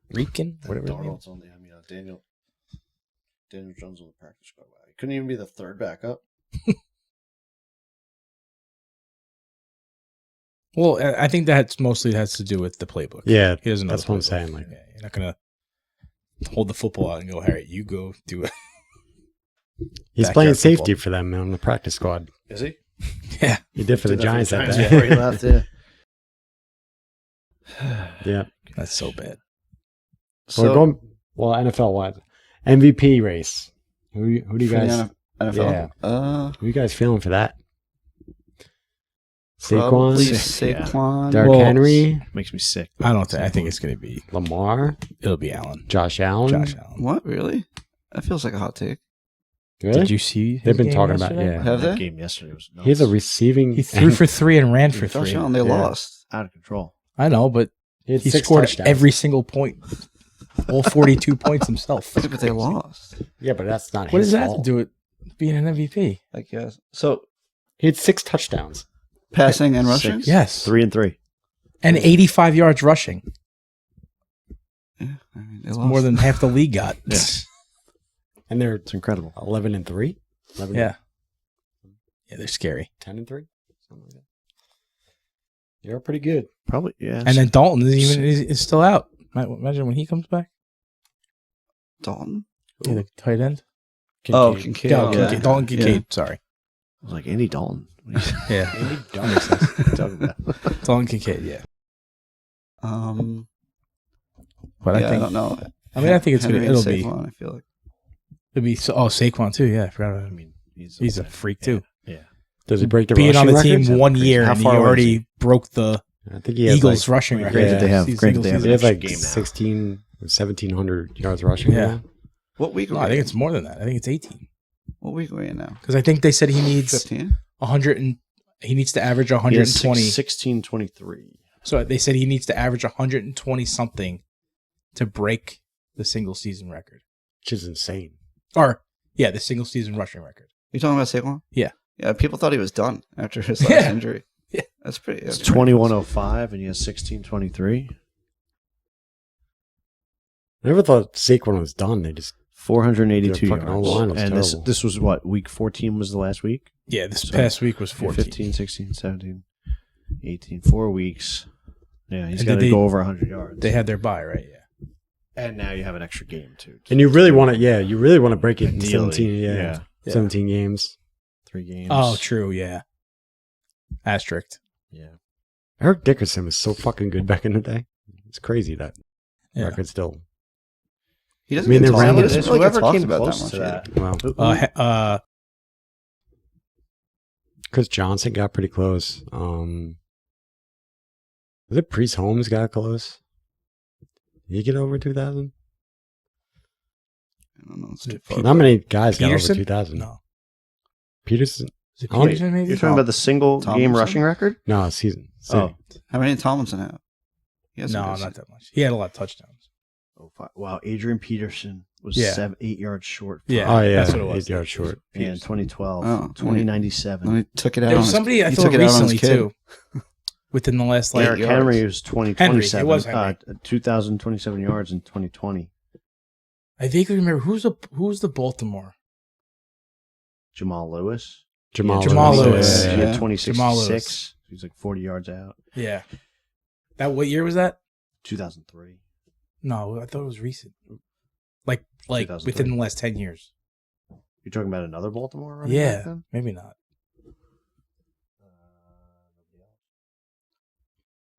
whatever. his name Darnold's on the Daniel Jones on the practice squad. He couldn't even be the third backup. Well, I think that mostly has to do with the playbook. Yeah, He doesn't know that's the what I'm playbook. saying. Like, Yeah, you're not gonna hold the football out and go, Harry, you go do it. he's Backyard playing football. safety for them on the practice squad. Is he? Yeah, He did for the Giants that day. before he left. Yeah. Yeah. that's so bad. So we're going NFL wise. MVP race. Who do you for the guys? NFL? Who you guys feeling for that? Probably Saquon, Saquon. Derrick Well, Henry, Makes me sick. I think it's gonna be. Lamar, It'll be Allen. Josh Allen. Josh Allen. What, really? That feels like a hot take. Really? Did you see? They've his been game talking about yesterday? Have That they? game yesterday was nuts. He has a receiving. He threw for 3 and ran for 3. Touchdown, they Yeah. lost. out of control. I know, but He he scored every single point, all 42 points himself. Yeah, but they lost, Yeah, but that's not What his does that have fault. to do with being an MVP? I guess. So, He had 6 touchdowns. passing and rushing? Yes, 3 and 3. and 85 yards rushing. Yeah, I mean, they It's lost. more than half the league got. Yeah. And they're It's incredible. 11-3. 11 Yeah, they're scary. 10-3. Something like that. They're pretty good. Probably, yeah. And then Dalton is still out. Imagine when he comes back. Dalton? Yeah, the tight end. Oh, Kincaid. Kincaid. Oh, Yeah. Kincaid. Dalton Kincaid. Yeah. Sorry. I was like, Andy Dalton. Yeah, Andy that Dalton. makes sense. What are you talking about? Dalton Kincaid. Yeah, but Yeah, I think. don't know. I mean, I think it's Henry gonna. and It'll be. Saquon, I feel like. It'll be. Saquon too. Yeah, I forgot about I him. mean, He's a freak too. Yeah. Does he break the Being on rushing the records? team 1 year How and he far away is already he? broke the I think he has Eagles like, rushing Well, record. granted they have- Season- granted they have he has like Game now. 1,700 yards rushing. Yeah. now. What week are No, we I think in? it's more than that. I think it's 18 What week are we in now? because I think they said he needs 15? 100 and he needs to average He has 120. 16-23. So they said he needs to average 120 something to break the single season record. Which is insane. Or yeah, the single season rushing record. You talking about Saquon? Yeah. Yeah, people thought he was done after his last Yeah. injury. Yeah. That's pretty. It's That's pretty 2105 and he has 16-23. I never thought Saquon was done. They just 482 Their fucking yards. O-line was And terrible. this was what? Week 14 was the last week? Yeah, this So, past week was 14. 15, 16, 17, 18. 4 weeks. Yeah, he's And got did to they- go over 100 yards. They had their bye, right? Yeah. And now you have an extra game, too. and you really want to, you really want to break it in Ideally, 17, yeah. 17 games. 3 games. Oh, true. Yeah. Asterisk. Yeah. Eric Dickerson was so fucking good back in the day. It's crazy that Yeah. record still. He doesn't I mean, get they're talked- running he it. doesn't really get Whoever talked came about close that much to either. that. Well, Uh, Chris Johnson got pretty close. Was it Priest Holmes got close? Did he get over 2,000? I don't know. It's Is too it far. Not many guys got Peterson? over 2,000. No. Peterson? Is it I don't- Peterson maybe? You're talking about the single game Tomlinson? rushing record? No, season. Oh. How many did Tomlinson have? He has No, some not that much. He had a lot of touchdowns. Oh, wow. Adrian Peterson was Yeah. 8 yards short. Yeah. Oh, yeah. that's what it was. 8 yards short. And 2012. Oh, 2097. When he took it out. There on was his- somebody I he thought took it out on his recently kid. too. Within the last like Derrick yards. Henry was 2027. Henry, it was Henry. 2,027 yards in 2020. I vaguely remember who's the Baltimore. Jamal Lewis. Jamal Lewis. He Yeah. had 26. Jamal Lewis. He's like 40 yards out. Yeah. What year was that? 2003. No, I thought it was recent. Like 2003. within the last 10 years. You're talking about another Baltimore running back Yeah, then? maybe not.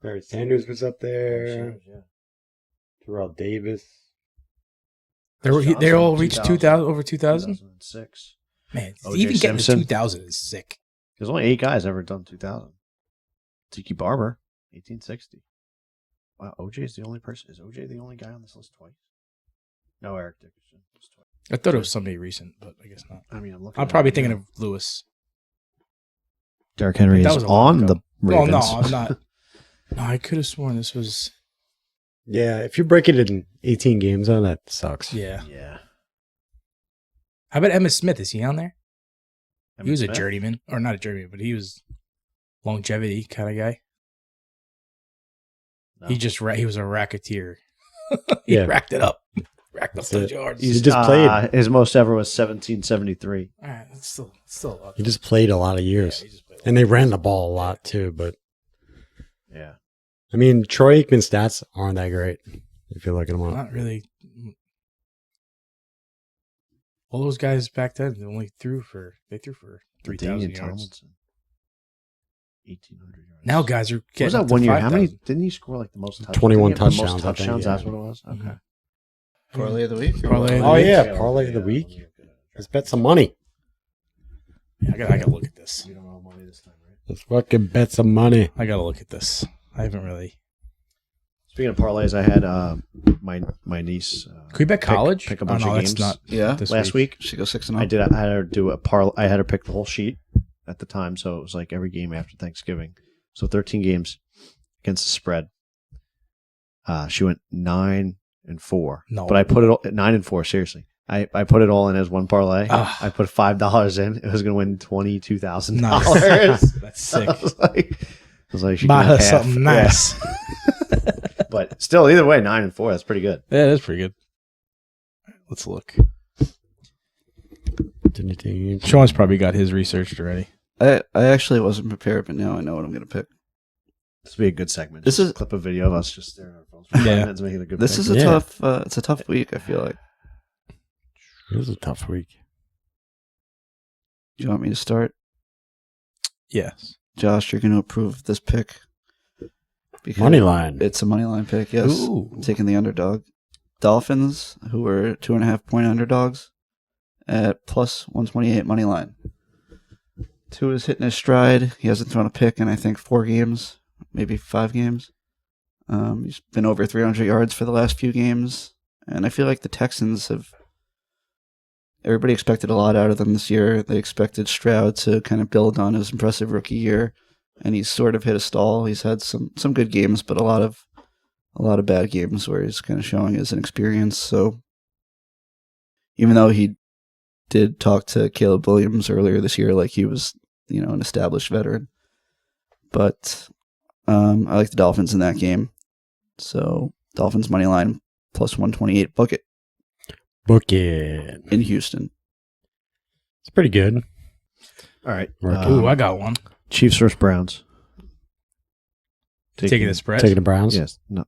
Barry Sanders was up there. Yeah. Terrell Davis. They all reached 2,000 over 2,000. 2006. Man, O.J. even getting to Simpson. 2,000 is sick. There's only 8 guys ever done 2,000. Tiki Barber, 1860. Wow, OJ is the only person. Is OJ the only guy on this list twice? No, Eric Dickerson was twice. I thought it was somebody recent, but I guess not. I mean, I'm probably thinking of Lewis. Derrick Henry That is was a while on ago. the Ravens. No, I'm not. No, I could have sworn this was. Yeah, if you break it in 18 games, oh, that sucks. Yeah. Yeah. How about Emmitt Smith? Is he on there? He was Smith? a journeyman, or not a journeyman, but he was longevity kind of guy. No. He was a racketeer. He Yeah. racked it up. Racked up That's those it. yards. He just played. His most ever was 1773. All right, that's still a lot. He just played a lot of years. Yeah, he just played a lot. And they ran the ball a lot too, but Yeah. I mean, Troy Aikman's stats aren't that great if you're looking them up. Not really. All those guys back then only threw for 3,000 yards. Tomlinson. 1,800 yards. Now guys are What getting was that up to one year? How 5,000. many didn't he score like the most? 21 didn't he have the touchdowns, I Most think, touchdowns. yeah. That's what it was. Okay. Mhm. Parlay of the week. Parlay of the Oh week. yeah, parlay of the week. Let's bet some money. Yeah, I gotta look at this. We don't know money this time, right? Let's fucking bet some money. I gotta look at this. I haven't really. Speaking of parlays, I had my niece. Could we bet college? Pick a bunch no, of that's games. not Yeah. this Last week. She goes 6-0. I had her do a parlay. I had her pick the whole sheet at the time, so it was like every game after Thanksgiving. So 13 games against the spread. She went 9-4. No. But I put it all, 9-4. Seriously, I put it all in as one parlay. Ah. I put $5 in. It was going to win $22,000. Nice. That's sick. I was like, she Buy can her have half. something nice. Yeah. But still, either way, 9-4. That's pretty good. Yeah, that's pretty good. Let's look. Sean's probably got his researched already. I actually wasn't prepared, but now I know what I'm going to pick. This would be a good segment. This Just is- a clip of video of us just staring at our phones. For 5 Yeah. minutes making a good This pick. is a Yeah. tough. It's a tough week. I feel like. It was a tough week. Do you want me to start, Yes. Josh? You're going to approve this pick. Because Money line. It's a money line pick. Yes, Ooh. I'm taking the underdog. Dolphins, who were 2.5-point underdogs, at plus 128 money line. Tua is hitting his stride. He hasn't thrown a pick in I think 4 games, maybe 5 games. He's been over 300 yards for the last few games, and I feel like the Texans have. Everybody expected a lot out of them this year. They expected Stroud to kind of build on his impressive rookie year, and he's sort of hit a stall. He's had some good games, but a lot of bad games where he's kind of showing his inexperience. So even though he did talk to Caleb Williams earlier this year like he was, an established veteran, but I like the Dolphins in that game. So Dolphins money line plus 128 bucket Book it. in Houston. It's pretty good. All right. Ooh, I got one. Chiefs versus Browns. Taking the spread. Taking the Browns. Yes. No.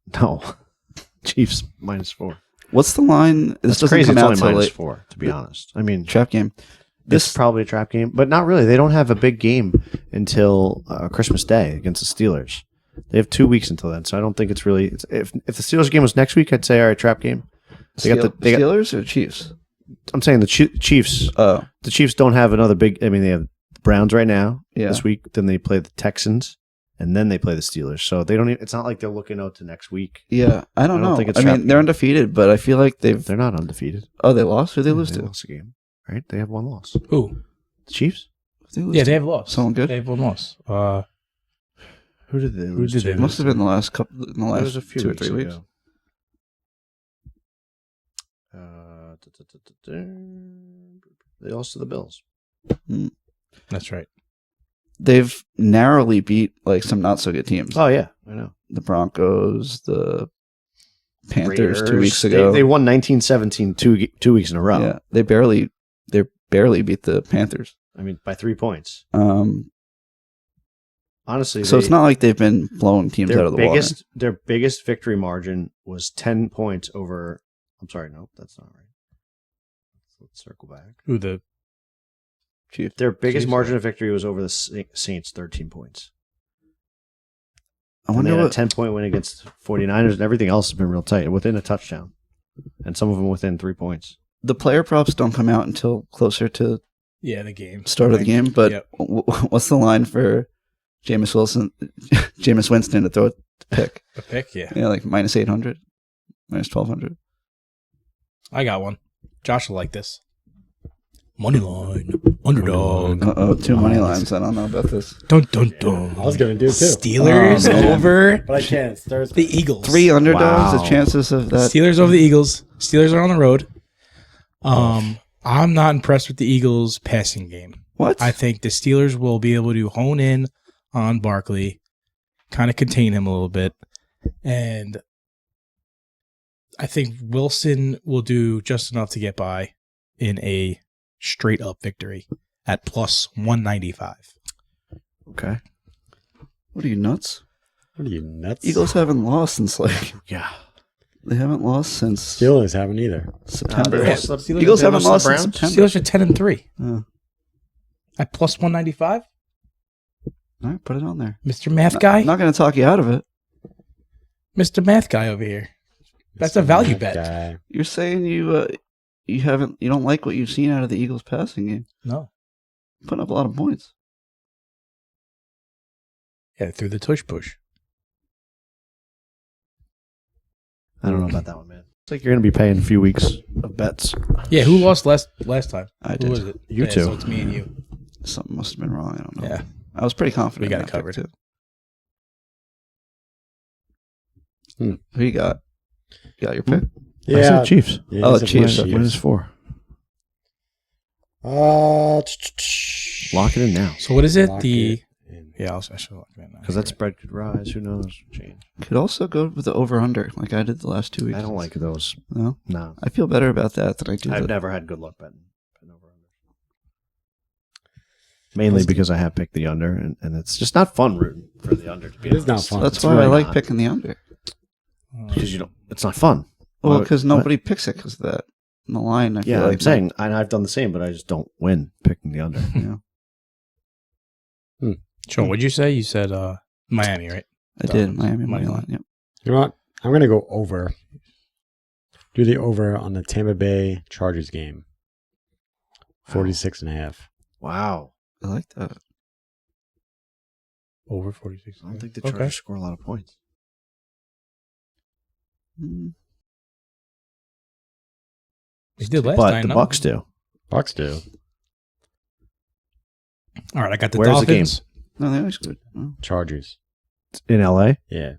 Chiefs -4. What's the line? This That's doesn't crazy. come It's out only till late. -4, to be honest. I mean, Trap game. this is probably a trap game, but not really. They don't have a big game until Christmas Day against the Steelers. They have 2 weeks until then, so I don't think it's really. If the Steelers game was next week, I'd say all right, trap game. They got Steelers or Chiefs? I'm saying the Chiefs. Oh, The Chiefs don't have another big. I mean, they have the Browns right now yeah. this week. Then they play the Texans, and then they play the Steelers. So they don't. Even, it's not like they're looking out to next week. Yeah, I don't know. think it's I trap mean, they're game. undefeated, but I feel like they've. They're not undefeated. Oh, they lost. Who they lose They to? lost a game, right? They have one loss. Who? The Chiefs. Who they lose Yeah, to? they have lost. Someone good? They have one loss. Who did they Who lose did to? they It must have been the last couple. In the It last was a few 2 or 3 weeks. ago. They lost to the Bills. That's right. They've narrowly beat like some not so good teams. Oh yeah, I know. The Broncos, the Panthers 2 Raiders, weeks ago. They won 19-17 2 weeks in a row. Yeah, they barely beat the Panthers. I mean, by 3 points. Honestly, So it's not like they've been blowing teams out of the water. Their biggest victory margin was 10 points over. I'm sorry, no, that's not right. Let's circle back. Who the? Chiefs. Their biggest Chiefs, margin of victory was over the Saints, 13 points. I And they wonder had a what. 10-point win against 49ers, and everything else has been real tight, within a touchdown. And some of them within 3 points. The player props don't come out until closer to Yeah, the game. start of the game. But Yep. what's the line for Jameis Winston to throw a pick? A pick. Yeah, Yeah, like -800, -1200. I got one. Josh will like this. Money line, underdog. 2 money lines. I don't know about this. Dun dun dun. I was gonna do it too. Steelers Oh, man. over But I can't. It's Thursday. the Eagles. 3 underdogs. Wow. The chances of that. Steelers over the Eagles. Steelers are on the road. I'm not impressed with the Eagles' passing game. What? I think the Steelers will be able to hone in on Barkley, kind of contain him a little bit, and I think Wilson will do just enough to get by in a straight up victory at plus 195. Okay. What are you, nuts? What are you, nuts? Eagles haven't lost since Yeah. they haven't lost since Steelers haven't either. September. they lost- Steelers- Eagles they haven't lost lost to since the September. Steelers are 10-3 Oh. at plus 195. All right, put it on there. Mr. Math Guy, I'm not going to talk you out of it. Mr. Math Guy over here. That's a value That bet. guy. You're saying you don't like what you've seen out of the Eagles passing game. No, Putting up a lot of points. yeah, through the tush push. I don't know about that one, man. It's like you're going to be paying a few weeks of bets. Yeah, who lost last time? I Who did. was it? You Yeah, two. So it's me and you. Something must have been wrong. I don't know. Yeah. I was pretty confident. We got in it that pick, covered. too. Who you got? You got your pick? I said Chiefs. Yeah, Oh, he's a Chiefs. Chiefs. Minus 4. Lock it in now. So what is it? Lock The it in. yeah, I should lock it in now. Because that spread could rise. Who knows? Change. Could also go with the over-under, like I did the last 2 weeks. I don't like those. No? No. I feel better about that than I do I've the... never had good luck betting over under. Mainly because I have picked the under, and it's just not fun rooting for the under. To be It is not honest. fun. That's It's why really I like not. picking the under. Because you don't. It's not fun. Well, Why- because what? nobody picks it because of that. In the line, I Yeah, feel like... I'm saying, and I've done the same, but I just don't win picking the under. Yeah, Sean, what'd you say? You said Miami, right? I did. Dolphins. Miami Money money line. line. Yep. You know what? I'm going to go over. Do the over on the Tampa Bay Chargers game. 46.5. Wow. I like that. Over 46. I don't think the Okay. Chargers score a lot of points. Mm. They did last But time. the no? Bucks do. Bucks do. All right, I got the Where's the Dolphins. No, they always good. Oh. Chargers. In LA? Yeah.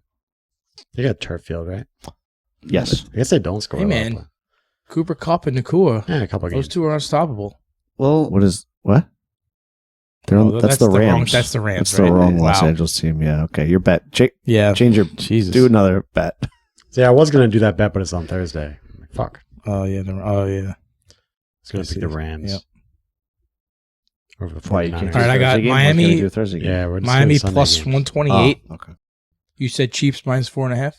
They got turf field, right? Yes. I guess they don't score Hey, a lot, man. but- Cooper Kupp and Nakua. Yeah, a couple of Those games. two are unstoppable. Well, What? They're on, Oh, that's the Rams. That's the Rams. That's the right? wrong Los Wow. Angeles team. Yeah. Okay. Your bet. Yeah. Change your. Jesus. Do another bet. So, yeah, I was going to do that bet, but it's on Thursday. I'm like, fuck. Oh yeah. Oh yeah. I was going I to pick see. the Rams. Yep. Over the Why you 49ers. can't? All right, I got Miami- Do a Thursday game? Yeah, we're just Miami doing Sunday plus games. 128. Oh, okay. You said Chiefs minus 4.5.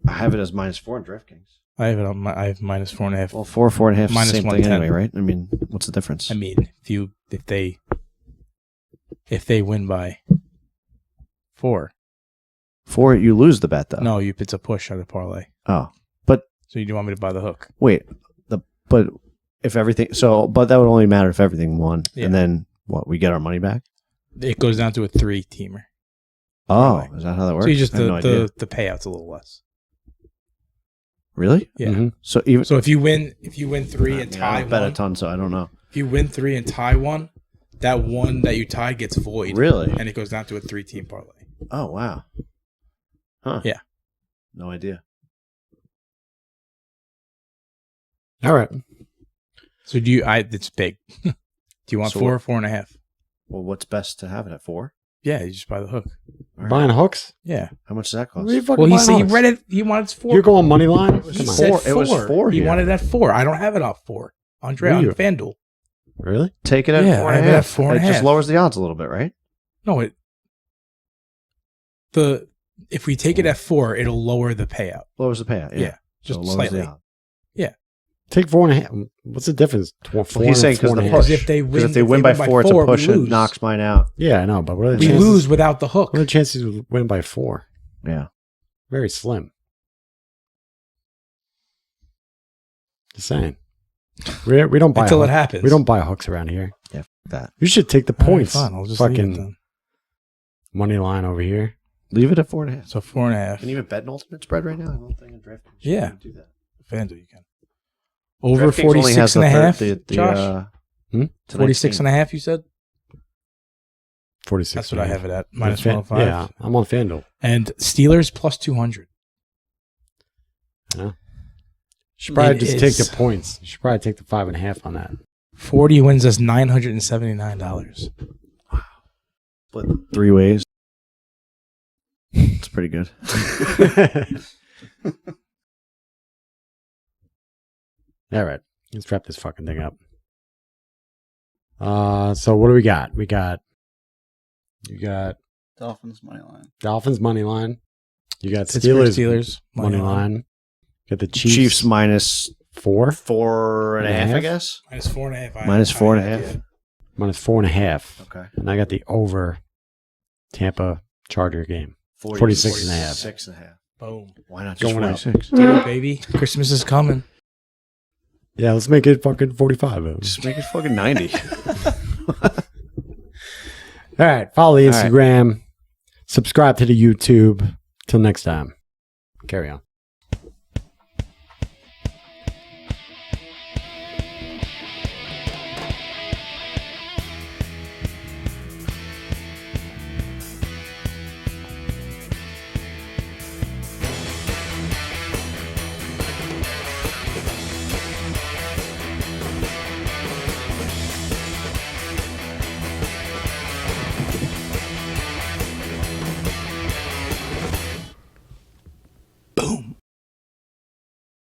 I have it as -4 in DraftKings. I have it on. I have minus 4.5. Well, 4.5 is the Minus same thing 110. anyway, right? I mean, what's the difference? I mean, if they win by 4, 4, you lose the bet though. no, it's a push on the parlay. Oh, but So you do want me to buy the hook? wait, but if everything, but that would only matter if everything won, Yeah. and then what? We get our money back. It goes down to a 3-teamer. Oh, Parlay. is that how that works? So you just I had no idea. the payout's a little less. Really? Yeah. Mhm. So even So if you win 3 and I tie don't bet a one, ton, so I don't know. if you win 3 and tie one, that one that you tie gets void. Really? And it goes down to a 3-team parlay. Oh wow. Huh? Yeah. No idea. All right. So it's big. Do you want So 4 or what- 4.5? Well, what's best to have it at 4? Yeah, you just buy the hook. All right. Buying hooks? Yeah. How much does that cost? What are you fucking Well, he buying said he hooks? read it. He wanted 4. You're going money line? He Come on. said 4. It was 4 He here. wanted it at 4. I don't have it at 4. Andre Were on you? FanDuel. Really? Take it at Yeah, 4 I and have a it at half. 4 and a It just half. lowers the odds a little bit, right? No, if we take it at 4, it'll lower the payout. Lowers the payout. Yeah. Yeah, just So it lowers slightly. the odds. Take 4.5. What's the difference? 4 He's saying 'cause the 4.5. push. Because if they win, Because if they win by 4, it's a we push. It lose. knocks mine out. Yeah, I know, but what are the We chances? lose without the hook. What are the chances we win by 4? Yeah. Very slim. Just saying. We don't buy Until it hooks. happens. We don't buy hooks around here. Yeah. That. You should take the All right, points. fine, I'll just leave it Fucking then. money line over here. Leave it at 4 and a half. So 4.5. Can you even bet an ultimate spread right now? I don't think in DraftKings. Yeah. You can do that. FanDuel, you can. Over DraftKings only 46 has and a the half, third- the, Josh? tonight's 46 game. and a half, you said? 46. That's what I have it at. Minus Fan- 105. Yeah, I'm on FanDuel. And Steelers plus 200. Yeah. You should probably It just is. take the points. You should probably take the 5.5 on that. 40 wins us $979. Split 3 ways. It's pretty good. All right, let's wrap this fucking thing up. So what do we got? You got Dolphins money line. Dolphins money line. You got Pittsburgh Steelers money line. You got the Chiefs minus 4. 4.5, I guess. Minus 4.5. Minus 4.5. Minus 4.5. Okay. And I got the over Tampa Charger game. 46 and a half. 6.5. Boom. Why not just Going up. 46? Do it, baby. Christmas is coming. Yeah, let's make it fucking 45. Just make it fucking 90. All right, follow the All right. Instagram. Subscribe to the YouTube. Till next time. Carry on. Boom.